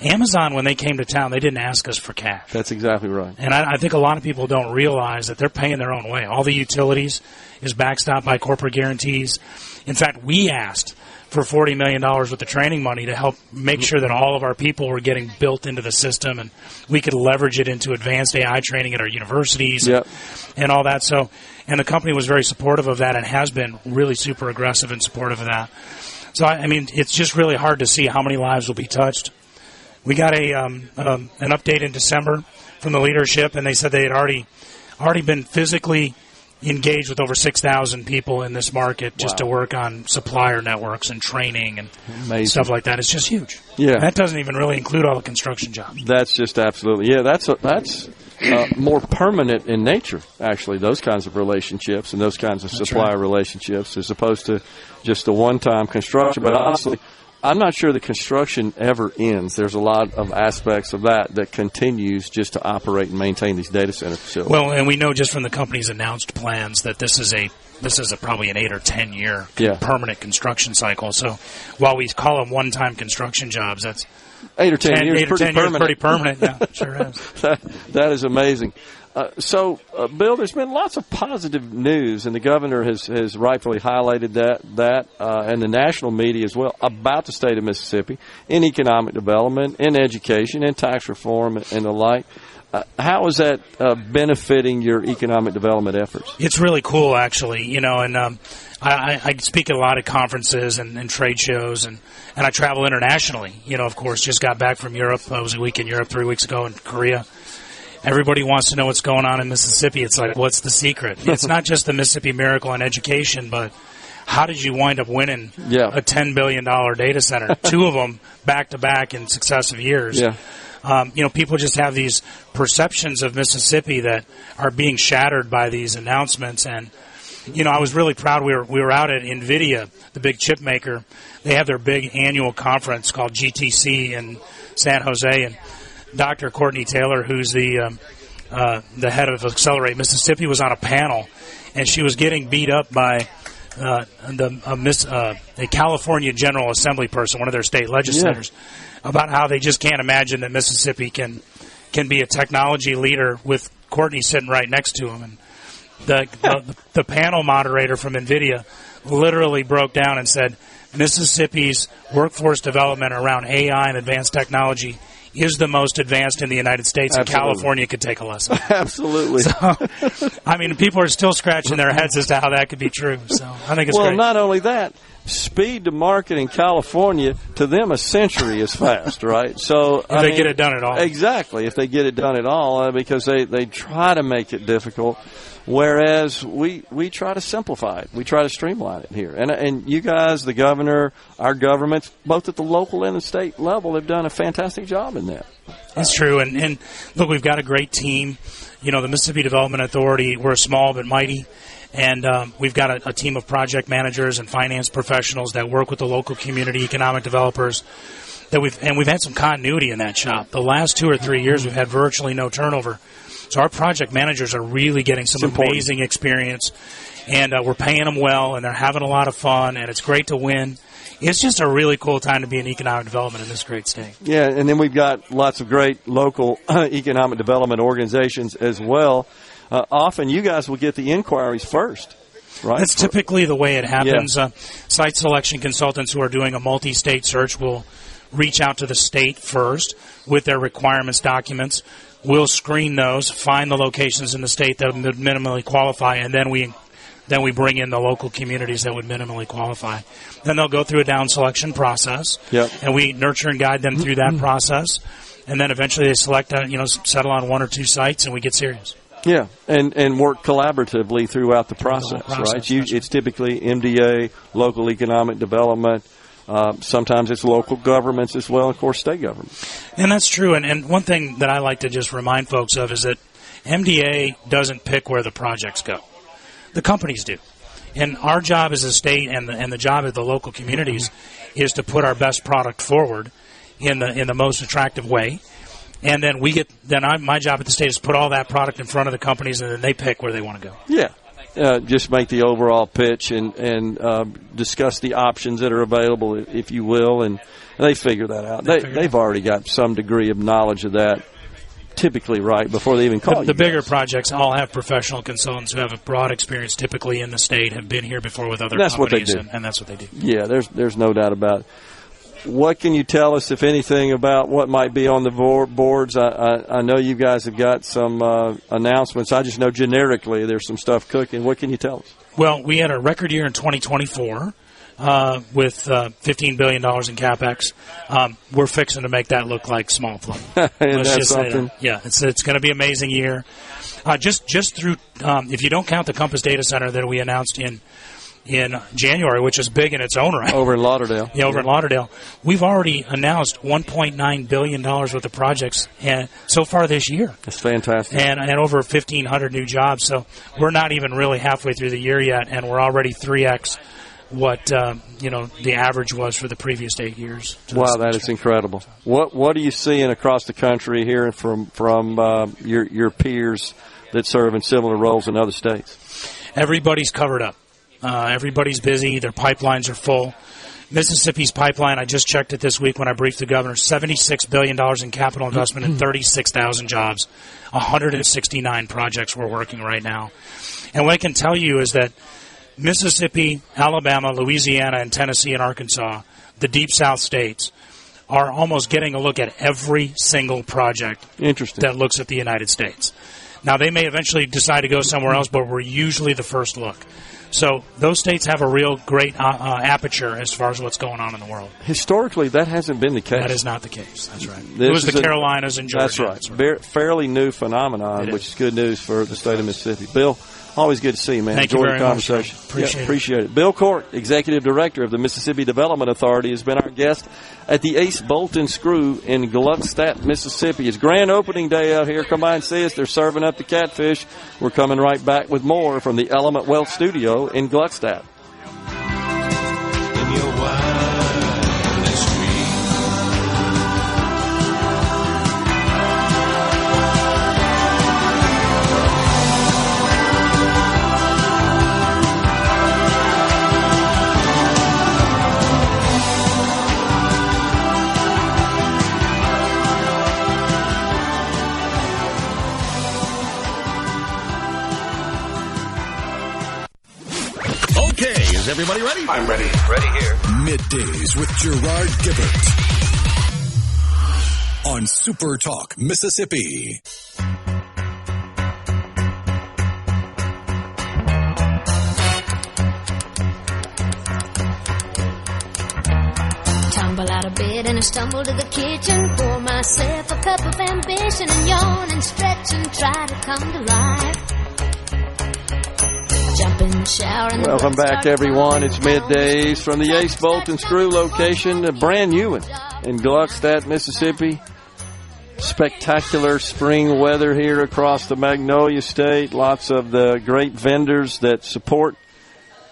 Amazon, when they came to town, they didn't ask us for cash. That's exactly right. And I think a lot of people don't realize that they're paying their own way. All the utilities is backstopped by corporate guarantees. In fact, we asked for $40 million worth of training money to help make sure that all of our people were getting built into the system, and we could leverage it into advanced AI training at our universities and all that. So, and the company was very supportive of that and has been really super aggressive and supportive of that. So, I mean, it's just really hard to see how many lives will be touched. We got an update in December from the leadership, and they said they had already been physically engaged with over 6,000 people in this market just to work on supplier networks and training and stuff like that. It's just huge. Yeah, that doesn't even really include all the construction jobs. That's just absolutely that's more permanent in nature. Actually, those kinds of relationships and those kinds of supplier relationships, as opposed to just a one-time construction. But honestly, I'm not sure the construction ever ends. There's a lot of aspects of that continues just to operate and maintain these data center facilities. Well, and we know just from the company's announced plans that this is probably an 8 or 10 year permanent construction cycle. So while we call them one-time construction jobs, that's 8 or 10 years. 8 or 10 years, pretty permanent. Yeah, sure is. That is amazing. So, Bill, there's been lots of positive news, and the governor has rightfully highlighted that, and the national media as well, about the state of Mississippi in economic development, in education, in tax reform, and the like. How is that benefiting your economic development efforts? It's really cool, actually. And I speak at a lot of conferences and trade shows, and I travel internationally. Of course, just got back from Europe. I was a week in Europe 3 weeks ago in Korea. Everybody wants to know what's going on in Mississippi. It's like, what's the secret? It's not just the Mississippi Miracle in education, but how did you wind up winning a $10 billion data center, 2 of them back-to-back in successive years? Yeah. People just have these perceptions of Mississippi that are being shattered by these announcements. And, I was really proud. We were out at NVIDIA, the big chip maker. They have their big annual conference called GTC in San Jose, and Dr. Courtney Taylor, who's the head of Accelerate Mississippi, was on a panel, and she was getting beat up by a California General Assembly person, one of their state legislators, about how they just can't imagine that Mississippi can be a technology leader with Courtney sitting right next to him. And the panel moderator from NVIDIA literally broke down and said, Mississippi's workforce development around AI and advanced technology is the most advanced in the United States, and California could take a lesson. Absolutely. So, I mean, people are still scratching their heads as to how that could be true. So I think it's great. Well, not only that, speed to market in California, to them a century is fast, right? So if they get it done at all. Exactly, if they get it done at all, because they try to make it difficult. Whereas we try to simplify it. We try to streamline it here. And you guys, the governor, our governments, both at the local and the state level, have done a fantastic job in that. That's true. And look, we've got a great team. The Mississippi Development Authority, we're small but mighty. And we've got a team of project managers and finance professionals that work with the local community, economic developers. We've had some continuity in that shop. The last 2 or 3 years, we've had virtually no turnover. So our project managers are really getting some amazing experience, and we're paying them well, and they're having a lot of fun, and it's great to win. It's just a really cool time to be in economic development in this great state. Yeah, and then we've got lots of great local economic development organizations as well. Often you guys will get the inquiries first, right? That's typically the way it happens. Yeah. Site selection consultants who are doing a multi-state search will reach out to the state first with their requirements documents. We'll screen those, find the locations in the state that would minimally qualify, and then we bring in the local communities that would minimally qualify. Then they'll go through a down selection process, and we nurture and guide them through that process. And then eventually they select, settle on 1 or 2 sites, and we get serious. Yeah, and work collaboratively throughout the process, right? It's typically MDA, local economic development. Sometimes it's local governments as well, of course, state governments. And that's true. And one thing that I like to just remind folks of is that MDA doesn't pick where the projects go. The companies do. And our job as a state and the job of the local communities is to put our best product forward in the most attractive way. And then my job at the state is to put all that product in front of the companies, and then they pick where they want to go. Yeah. Just make the overall pitch and discuss the options that are available, if you will, and they figure that out. They've already got some degree of knowledge of that, typically, right, before they even call you. The bigger projects all have professional consultants who have a broad experience, typically in the state, have been here before with other companies. What they do. And that's what they do. Yeah, there's no doubt about it. What can you tell us, if anything, about what might be on the boards? I know you guys have got some announcements. I just know generically there's some stuff cooking. What can you tell us? Well, we had a record year in 2024 with $15 billion in CapEx. We're fixing to make that look like small play. Let's just say that. Yeah, it's going to be an amazing year. Just through, if you don't count the Compass Data Center that we announced in January, which is big in its own right. Over in Lauderdale. Yeah, over in Lauderdale. We've already announced $1.9 billion worth of projects so far this year. That's fantastic. And over 1,500 new jobs. So we're not even really halfway through the year yet, and we're already 3X what the average was for the previous 8 years. Wow, that is incredible. What are you seeing across the country here from your peers that serve in similar roles in other states? Everybody's covered up. Everybody's busy. Their pipelines are full. Mississippi's pipeline, I just checked it this week when I briefed the governor, $76 billion in capital investment and 36,000 jobs. 169 projects we're working right now. And what I can tell you is that Mississippi, Alabama, Louisiana, and Tennessee and Arkansas, the Deep South states, are almost getting a look at every single project that looks at the United States. Now, they may eventually decide to go somewhere else, but we're usually the first look. So those states have a real great aperture as far as what's going on in the world. Historically, that hasn't been the case. That is not the case. That's right. It was the Carolinas and Georgia. That's right. Fairly new phenomenon, which is good news for the state of Mississippi. Bill, always good to see you, man. Thank Enjoy you very the conversation. Much. Appreciate it. Bill Court, Executive Director of the Mississippi Development Authority, has been our guest at the Ace Bolt and Screw in Gluckstadt, Mississippi. It's grand opening day out here. Come by and see us. They're serving up the catfish. We're coming right back with more from the Element Wealth Studio in Gluckstadt. Is everybody ready? I'm ready. Ready here. Middays with Gerard Gibert on SuperTalk, Mississippi. Tumble out of bed and I stumble to the kitchen, pour myself a cup of ambition and yawn and stretch and try to come to life. Jump in the shower and welcome back, everyone. It's Middays from the Ace Bolt and Screw location, brand new one in Gluckstadt, Mississippi. spectacular spring weather here across the Magnolia State. Lots of the great vendors that support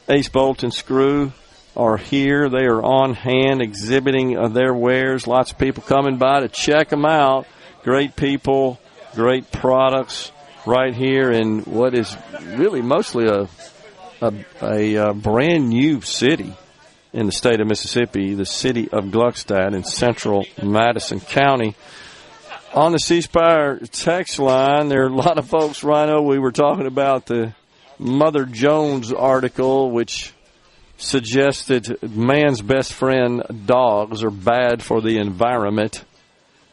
Ace Bolt and Screw are here. They are on hand exhibiting their wares. Lots of people coming by to check them out. Great people, great products right here in what is really mostly a brand new city in the state of Mississippi, the city of Gluckstadt in central Madison County. On the C Spire text line, there are a lot of folks, Rhino, we were talking about the Mother Jones article, which suggested man's best friend, dogs, are bad for the environment,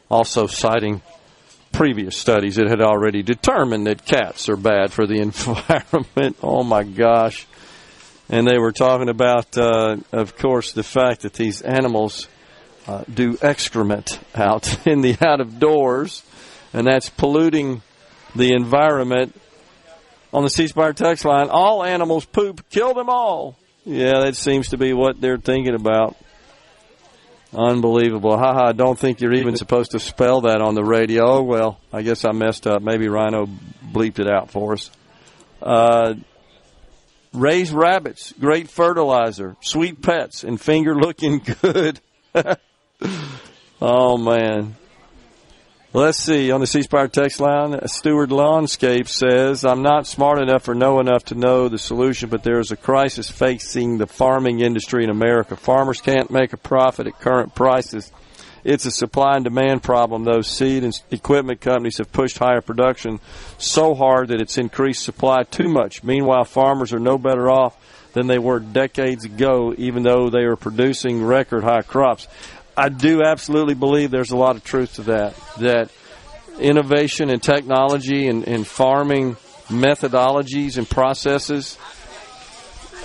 also citing previous studies that had already determined that cats are bad for the environment. Oh, my gosh. And they were talking about, of course, the fact that these animals do excrement out in the out of doors, and that's polluting the environment. On the C Spire text line, all animals poop, kill them all. Yeah, that seems to be what they're thinking about. Unbelievable. Haha, I don't think you're even supposed to spell that on the radio. Oh, well, I guess I messed up. Maybe Rhino bleeped it out for us. Raised rabbits, great fertilizer, sweet pets, and finger looking good. Oh, man. Let's see. On the C Spire text line, Stewart Lawnscape says, I'm not smart enough or know enough to know the solution, but there is a crisis facing the farming industry in America. Farmers can't make a profit at current prices. It's a supply and demand problem. Those seed and equipment companies have pushed higher production so hard that it's increased supply too much. Meanwhile, farmers are no better off than they were decades ago, even though they are producing record high crops. I do absolutely believe there's a lot of truth to that innovation and technology and farming methodologies and processes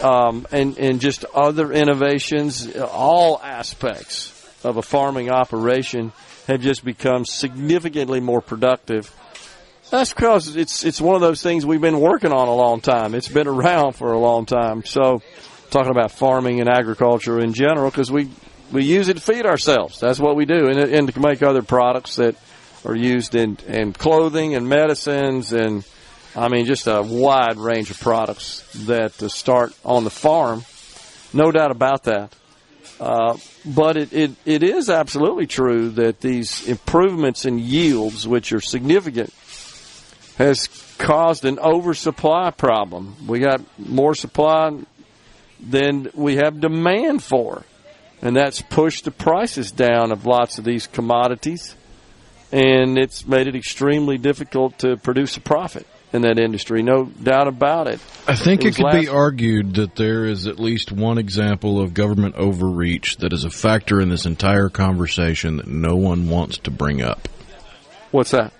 and just other innovations, all aspects of a farming operation have just become significantly more productive. That's because it's one of those things we've been working on a long time. It's been around for a long time. So talking about farming and agriculture in general, because we use it to feed ourselves. That's what we do, and to make other products that are used in clothing and medicines, and I mean just a wide range of products that start on the farm. No doubt about that. But it is absolutely true that these improvements in yields, which are significant, has caused an oversupply problem. We got more supply than we have demand for. And that's pushed the prices down of lots of these commodities, and it's made it extremely difficult to produce a profit in that industry, no doubt about it. I think it could be argued that there is at least one example of government overreach that is a factor in this entire conversation that no one wants to bring up. What's that?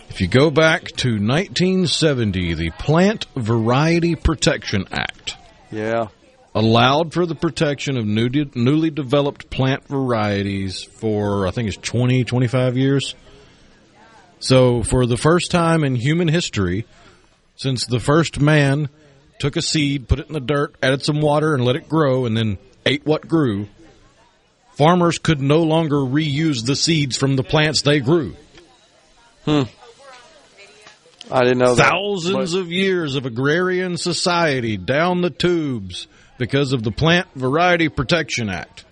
If you go back to 1970, the Plant Variety Protection Act. Yeah. Allowed for the protection of newly developed plant varieties for, I think it's 20, 25 years. So for the first time in human history, since the first man took a seed, put it in the dirt, added some water, and let it grow, and then ate what grew, farmers could no longer reuse the seeds from the plants they grew. I didn't know that. Thousands of years of agrarian society down the tubes because of the Plant Variety Protection Act.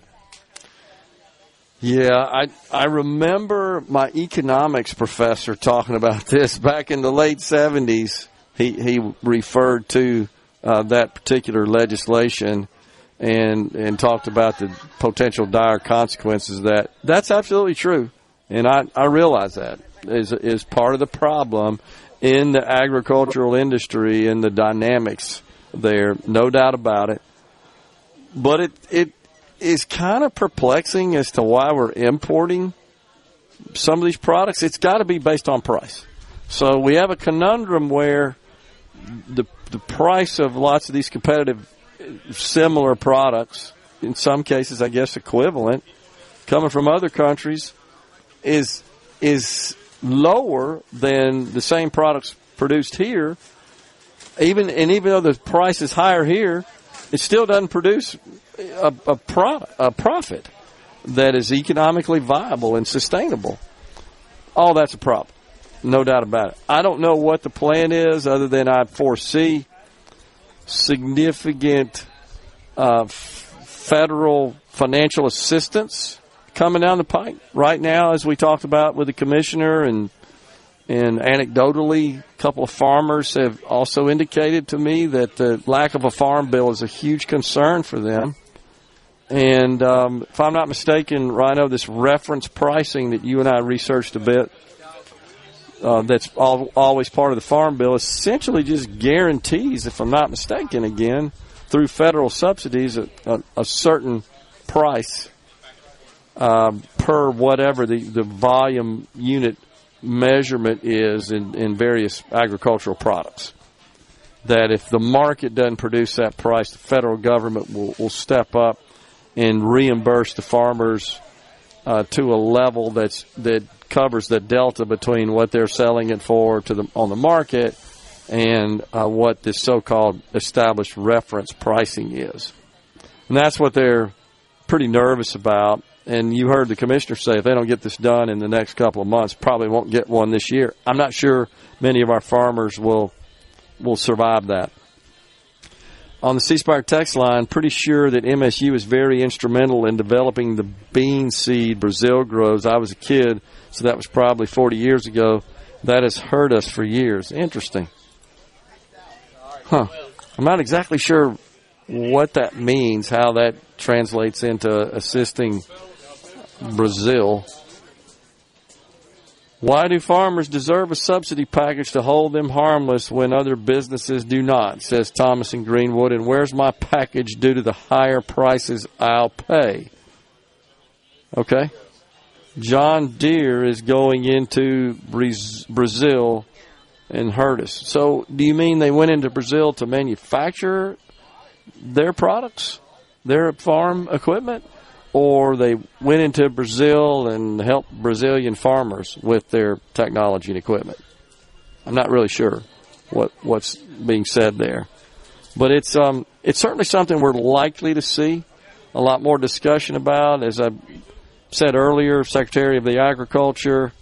Yeah, I remember my economics professor talking about this back in the late 70s. He referred to that particular legislation and talked about the potential dire consequences of that. That's absolutely true, and I realize that is part of the problem in the agricultural industry and the dynamics there, no doubt about it. But it is kind of perplexing as to why we're importing some of these products. It's got to be based on price. So we have a conundrum where the price of lots of these competitive similar products, in some cases I guess equivalent, coming from other countries is lower than the same products produced here. Even though the price is higher here, it still doesn't produce a profit that is economically viable and sustainable. all that's a problem. No doubt about it. I don't know what the plan is other than I foresee significant federal financial assistance coming down the pike. Right now, as we talked about with the commissioner and anecdotally, a couple of farmers have also indicated to me that the lack of a farm bill is a huge concern for them. And if I'm not mistaken, Rhino, this reference pricing that you and I researched a bit, that's always part of the farm bill, essentially just guarantees, if I'm not mistaken again, through federal subsidies, a certain price per whatever the volume unit measurement is in various agricultural products. That if the market doesn't produce that price, the federal government will step up and reimburse the farmers to a level that covers the delta between what they're selling it for on the market and what this so-called established reference pricing is. And that's what they're pretty nervous about. And you heard the commissioner say if they don't get this done in the next couple of months, probably won't get one this year. I'm not sure many of our farmers will survive that. On the C Spire text line, pretty sure that MSU is very instrumental in developing the bean seed Brazil grows. I was a kid, so that was probably 40 years ago. That has hurt us for years. Interesting. Huh. I'm not exactly sure what that means, how that translates into assisting Brazil. Why do farmers deserve a subsidy package to hold them harmless when other businesses do not, says Thomas in Greenwood, and where's my package due to the higher prices I'll pay? Okay. John Deere is going into Brazil and hurt us. So do you mean they went into Brazil to manufacture their products, their farm equipment? Or they went into Brazil and helped Brazilian farmers with their technology and equipment? I'm not really sure what's being said there. But it's certainly something we're likely to see a lot more discussion about. As I said earlier, Secretary of the Agriculture,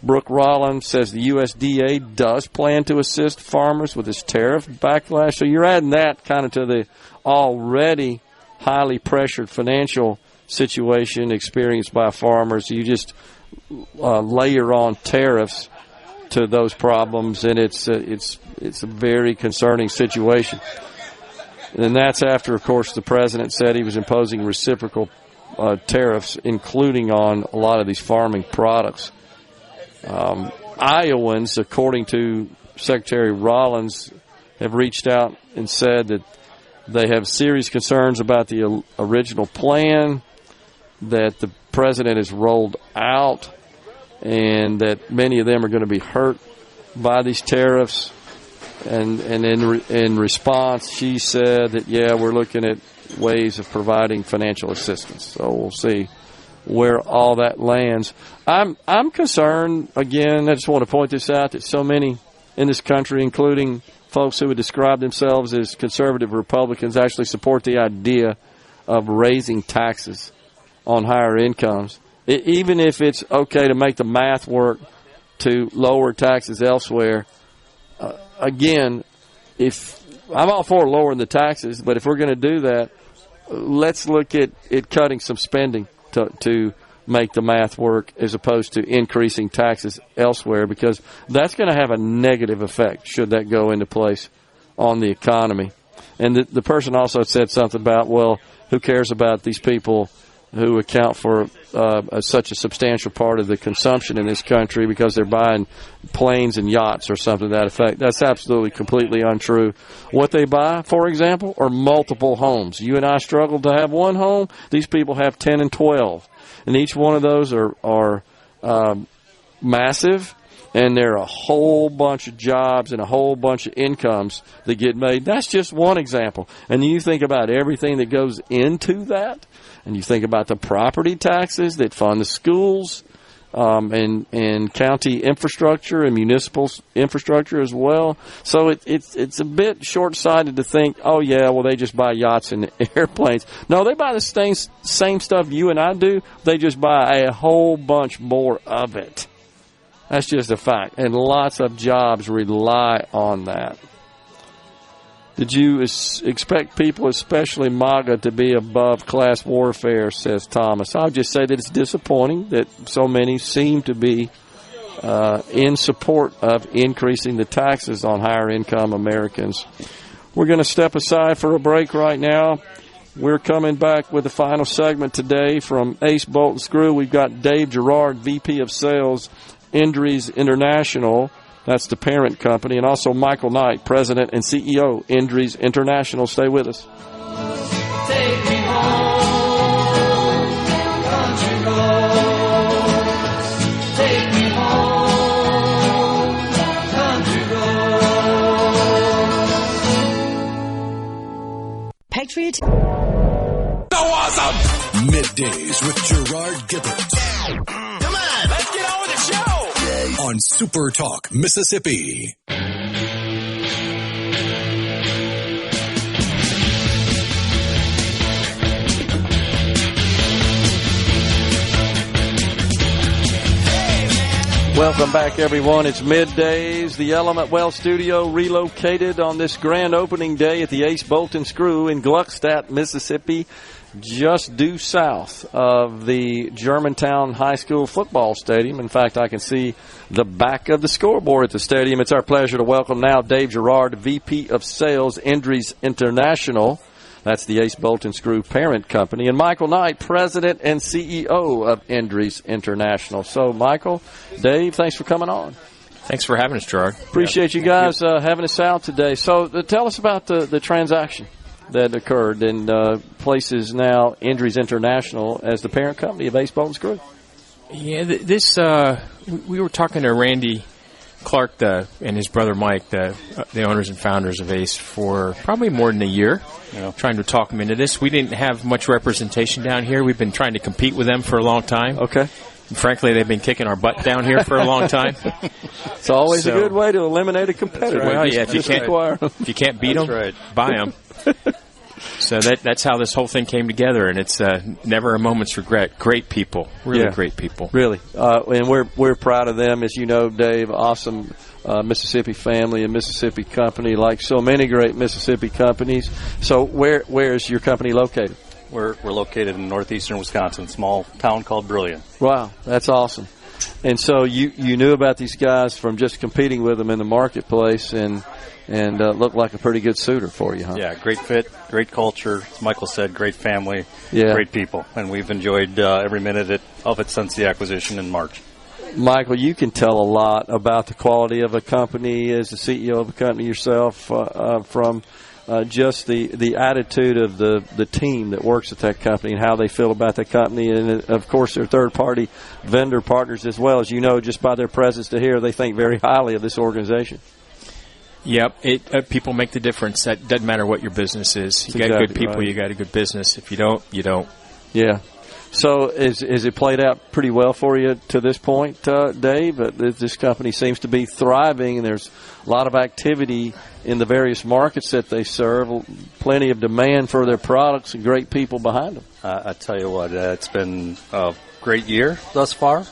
Brooke Rollins, says the USDA does plan to assist farmers with this tariff backlash. So you're adding that kind of to the already highly pressured financial situation experienced by farmers. You just layer on tariffs to those problems, and it's a very concerning situation. And that's after, of course, the president said he was imposing reciprocal tariffs, including on a lot of these farming products. Iowans, according to Secretary Rollins, have reached out and said that they have serious concerns about the original plan that the president has rolled out, and that many of them are going to be hurt by these tariffs. And in response, she said that, yeah, we're looking at ways of providing financial assistance. So we'll see where all that lands. I'm concerned, again, I just want to point this out, that so many in this country, including folks who would describe themselves as conservative Republicans, actually support the idea of raising taxes on higher incomes. Even if it's okay to make the math work to lower taxes elsewhere, again, if I'm all for lowering the taxes, but if we're going to do that, let's look at cutting some spending to make the math work as opposed to increasing taxes elsewhere, because that's going to have a negative effect should that go into place on the economy. And the person also said something about, well, who cares about these people who account for such a substantial part of the consumption in this country because they're buying planes and yachts or something to that effect. That's absolutely completely untrue. What they buy, for example, are multiple homes. You and I struggle to have one home. These people have 10 and 12. And each one of those are massive, and there are a whole bunch of jobs and a whole bunch of incomes that get made. That's just one example. And you think about everything that goes into that, and you think about the property taxes that fund the schools and county infrastructure and municipal infrastructure as well. So it's a bit short-sighted to think, oh, yeah, well, they just buy yachts and airplanes. No, they buy the same stuff you and I do. They just buy a whole bunch more of it. That's just a fact. And lots of jobs rely on that. Did you expect people, especially MAGA, to be above class warfare, says Thomas? I'll just say that it's disappointing that so many seem to be in support of increasing the taxes on higher-income Americans. We're going to step aside for a break right now. We're coming back with the final segment today from Ace Bolt and Screw. We've got Dave Gerard, VP of Sales, Indries International. That's the parent company. And also Michael Knight, President and CEO, Indries International. Stay with us. Take me home, country roads. Take me home, country roads. Patriot. So awesome! Middays with Gerard Gibert. Come on, let's get on with the show. On SuperTalk, Mississippi. Welcome back, everyone. It's Middays. The Element Well Studio relocated on this grand opening day at the Ace Bolt and Screw in Gluckstadt, Mississippi, just due south of the Germantown High School football stadium. In fact, I can see the back of the scoreboard at the stadium. It's our pleasure to welcome now Dave Gerard, VP of Sales, Indries International. That's the Ace Bolt and Screw parent company. And Michael Knight, President and CEO of Indries International. So, Michael, Dave, thanks for coming on. Thanks for having us, Gerard. Appreciate you guys having us out today. So, tell us about the transaction that occurred and places now Indries International as the parent company of Ace Bolt and Screw. Yeah, we were talking to Randy Clark and his brother Mike, the owners and founders of Ace, for probably more than a year, trying to talk them into this. We didn't have much representation down here. We've been trying to compete with them for a long time. Okay. And frankly, they've been kicking our butt down here for a long time. It's always a good way to eliminate a competitor. Right. Well, yeah, if you can't beat them, buy them. So that's how this whole thing came together, and it's never a moment's regret. Great people, really great people. Really, and we're proud of them, as you know, Dave. Awesome Mississippi family and Mississippi company, like so many great Mississippi companies. So where is your company located? We're located in northeastern Wisconsin, small town called Brilliant. Wow, that's awesome. And so you knew about these guys from just competing with them in the marketplace, and looked like a pretty good suitor for you, huh? Yeah, great fit, great culture. As Michael said, great family, yeah. Great people. And we've enjoyed every minute of it since the acquisition in March. Michael, you can tell a lot about the quality of a company as the CEO of a company yourself from just the attitude of the team that works at that company and how they feel about that company. And, of course, their third-party vendor partners as well. As you know, just by their presence to here, they think very highly of this organization. Yep, people make the difference. That doesn't matter what your business is. You got good people, you got a good business. If you don't, you don't. Yeah. So is it played out pretty well for you to this point, Dave? This company seems to be thriving, and there's a lot of activity in the various markets that they serve, plenty of demand for their products and great people behind them. I tell you what, it's been a great year thus far.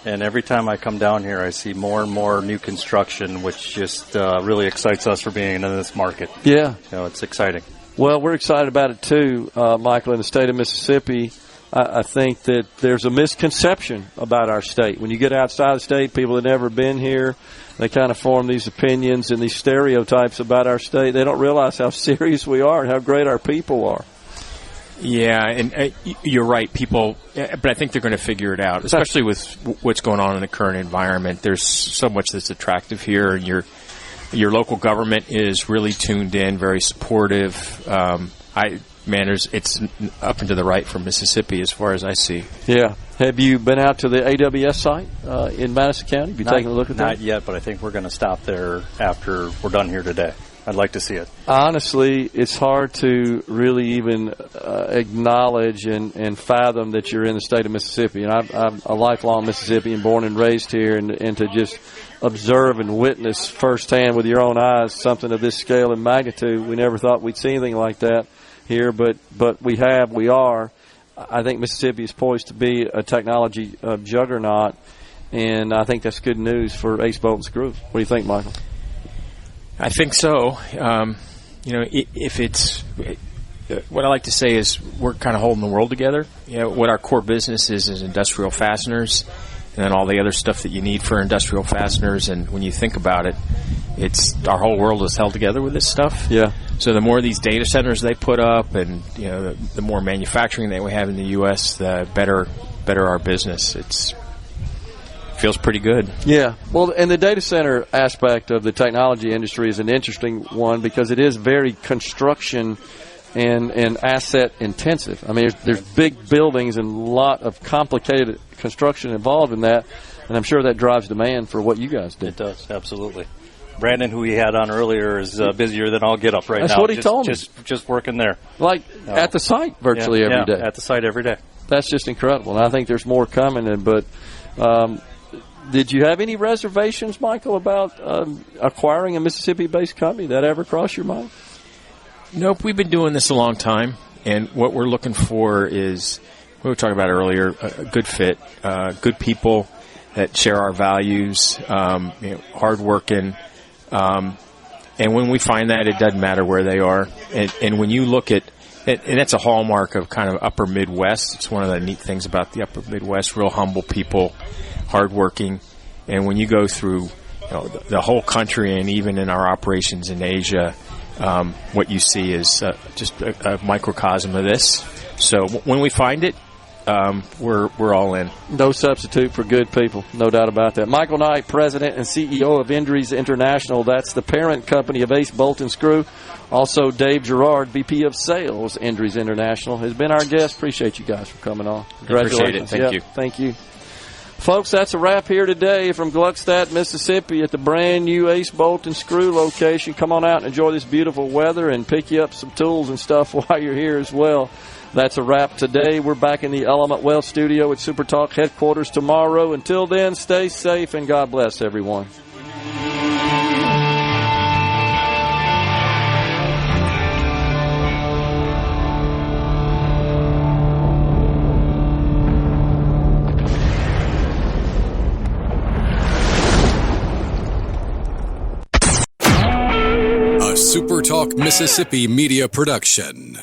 And every time I come down here, I see more and more new construction, which just really excites us for being in this market. Yeah. It's exciting. Well, we're excited about it, too, Michael. In the state of Mississippi, I think that there's a misconception about our state. When you get outside the state, people that have never been here, they kind of form these opinions and these stereotypes about our state. They don't realize how serious we are and how great our people are. Yeah, and you're right, people, but I think they're going to figure it out, especially with what's going on in the current environment. There's so much that's attractive here, and your local government is really tuned in, very supportive. It's up and to the right for Mississippi as far as I see. Yeah. Have you been out to the AWS site in Madison County? Have you taken a look at that? Not yet, but I think we're going to stop there after we're done here today. I'd like to see it. Honestly, it's hard to really even acknowledge and fathom that you're in the state of Mississippi. And I'm a lifelong Mississippian, born and raised here, and to just observe and witness firsthand with your own eyes something of this scale and magnitude. We never thought we'd see anything like that here, but we are. I think Mississippi is poised to be a technology juggernaut. and I think that's good news for Ace Bolt and Screw. What do you think, Michael? I think so. If it's what I like to say is we're kind of holding the world together. What our core business is industrial fasteners, and then all the other stuff that you need for industrial fasteners. And when you think about it, it's our whole world is held together with this stuff. Yeah. So the more of these data centers they put up, and the more manufacturing that we have in the U.S., the better our business. It feels pretty good. Yeah. Well, and the data center aspect of the technology industry is an interesting one because it is very construction and asset intensive. I mean, there's big buildings and a lot of complicated construction involved in that, and I'm sure that drives demand for what you guys do. It does, absolutely. Brandon, who we had on earlier, is busier than I'll get up right now. That's what he told me. Just working there. Like at the site virtually every day. At the site every day. That's just incredible, and I think there's more coming. But did you have any reservations, Michael, about acquiring a Mississippi-based company? That ever cross your mind? Nope. We've been doing this a long time, and what we're looking for is, we were talking about earlier, a good fit, good people that share our values, hardworking. And when we find that, it doesn't matter where they are. And when you look at, and that's a hallmark of kind of upper Midwest. It's one of the neat things about the upper Midwest, real humble people, hardworking. And when you go through the whole country and even in our operations in Asia, what you see is just a microcosm of this. So when we find it, we're all in. No substitute for good people, no doubt about that. Michael Knight, President and CEO of Indries International. That's the parent company of Ace Bolt and Screw. Also, Dave Gerard, VP of Sales, Indries International, has been our guest. Appreciate you guys for coming on. Congratulations. Appreciate it. Thank you. Folks, that's a wrap here today from Gluckstadt, Mississippi at the brand new Ace Bolt and Screw location. Come on out and enjoy this beautiful weather and pick you up some tools and stuff while you're here as well. That's a wrap today. We're back in the Element Wealth studio at SuperTalk headquarters tomorrow. Until then, stay safe and God bless everyone. SuperTalk Mississippi Media Production.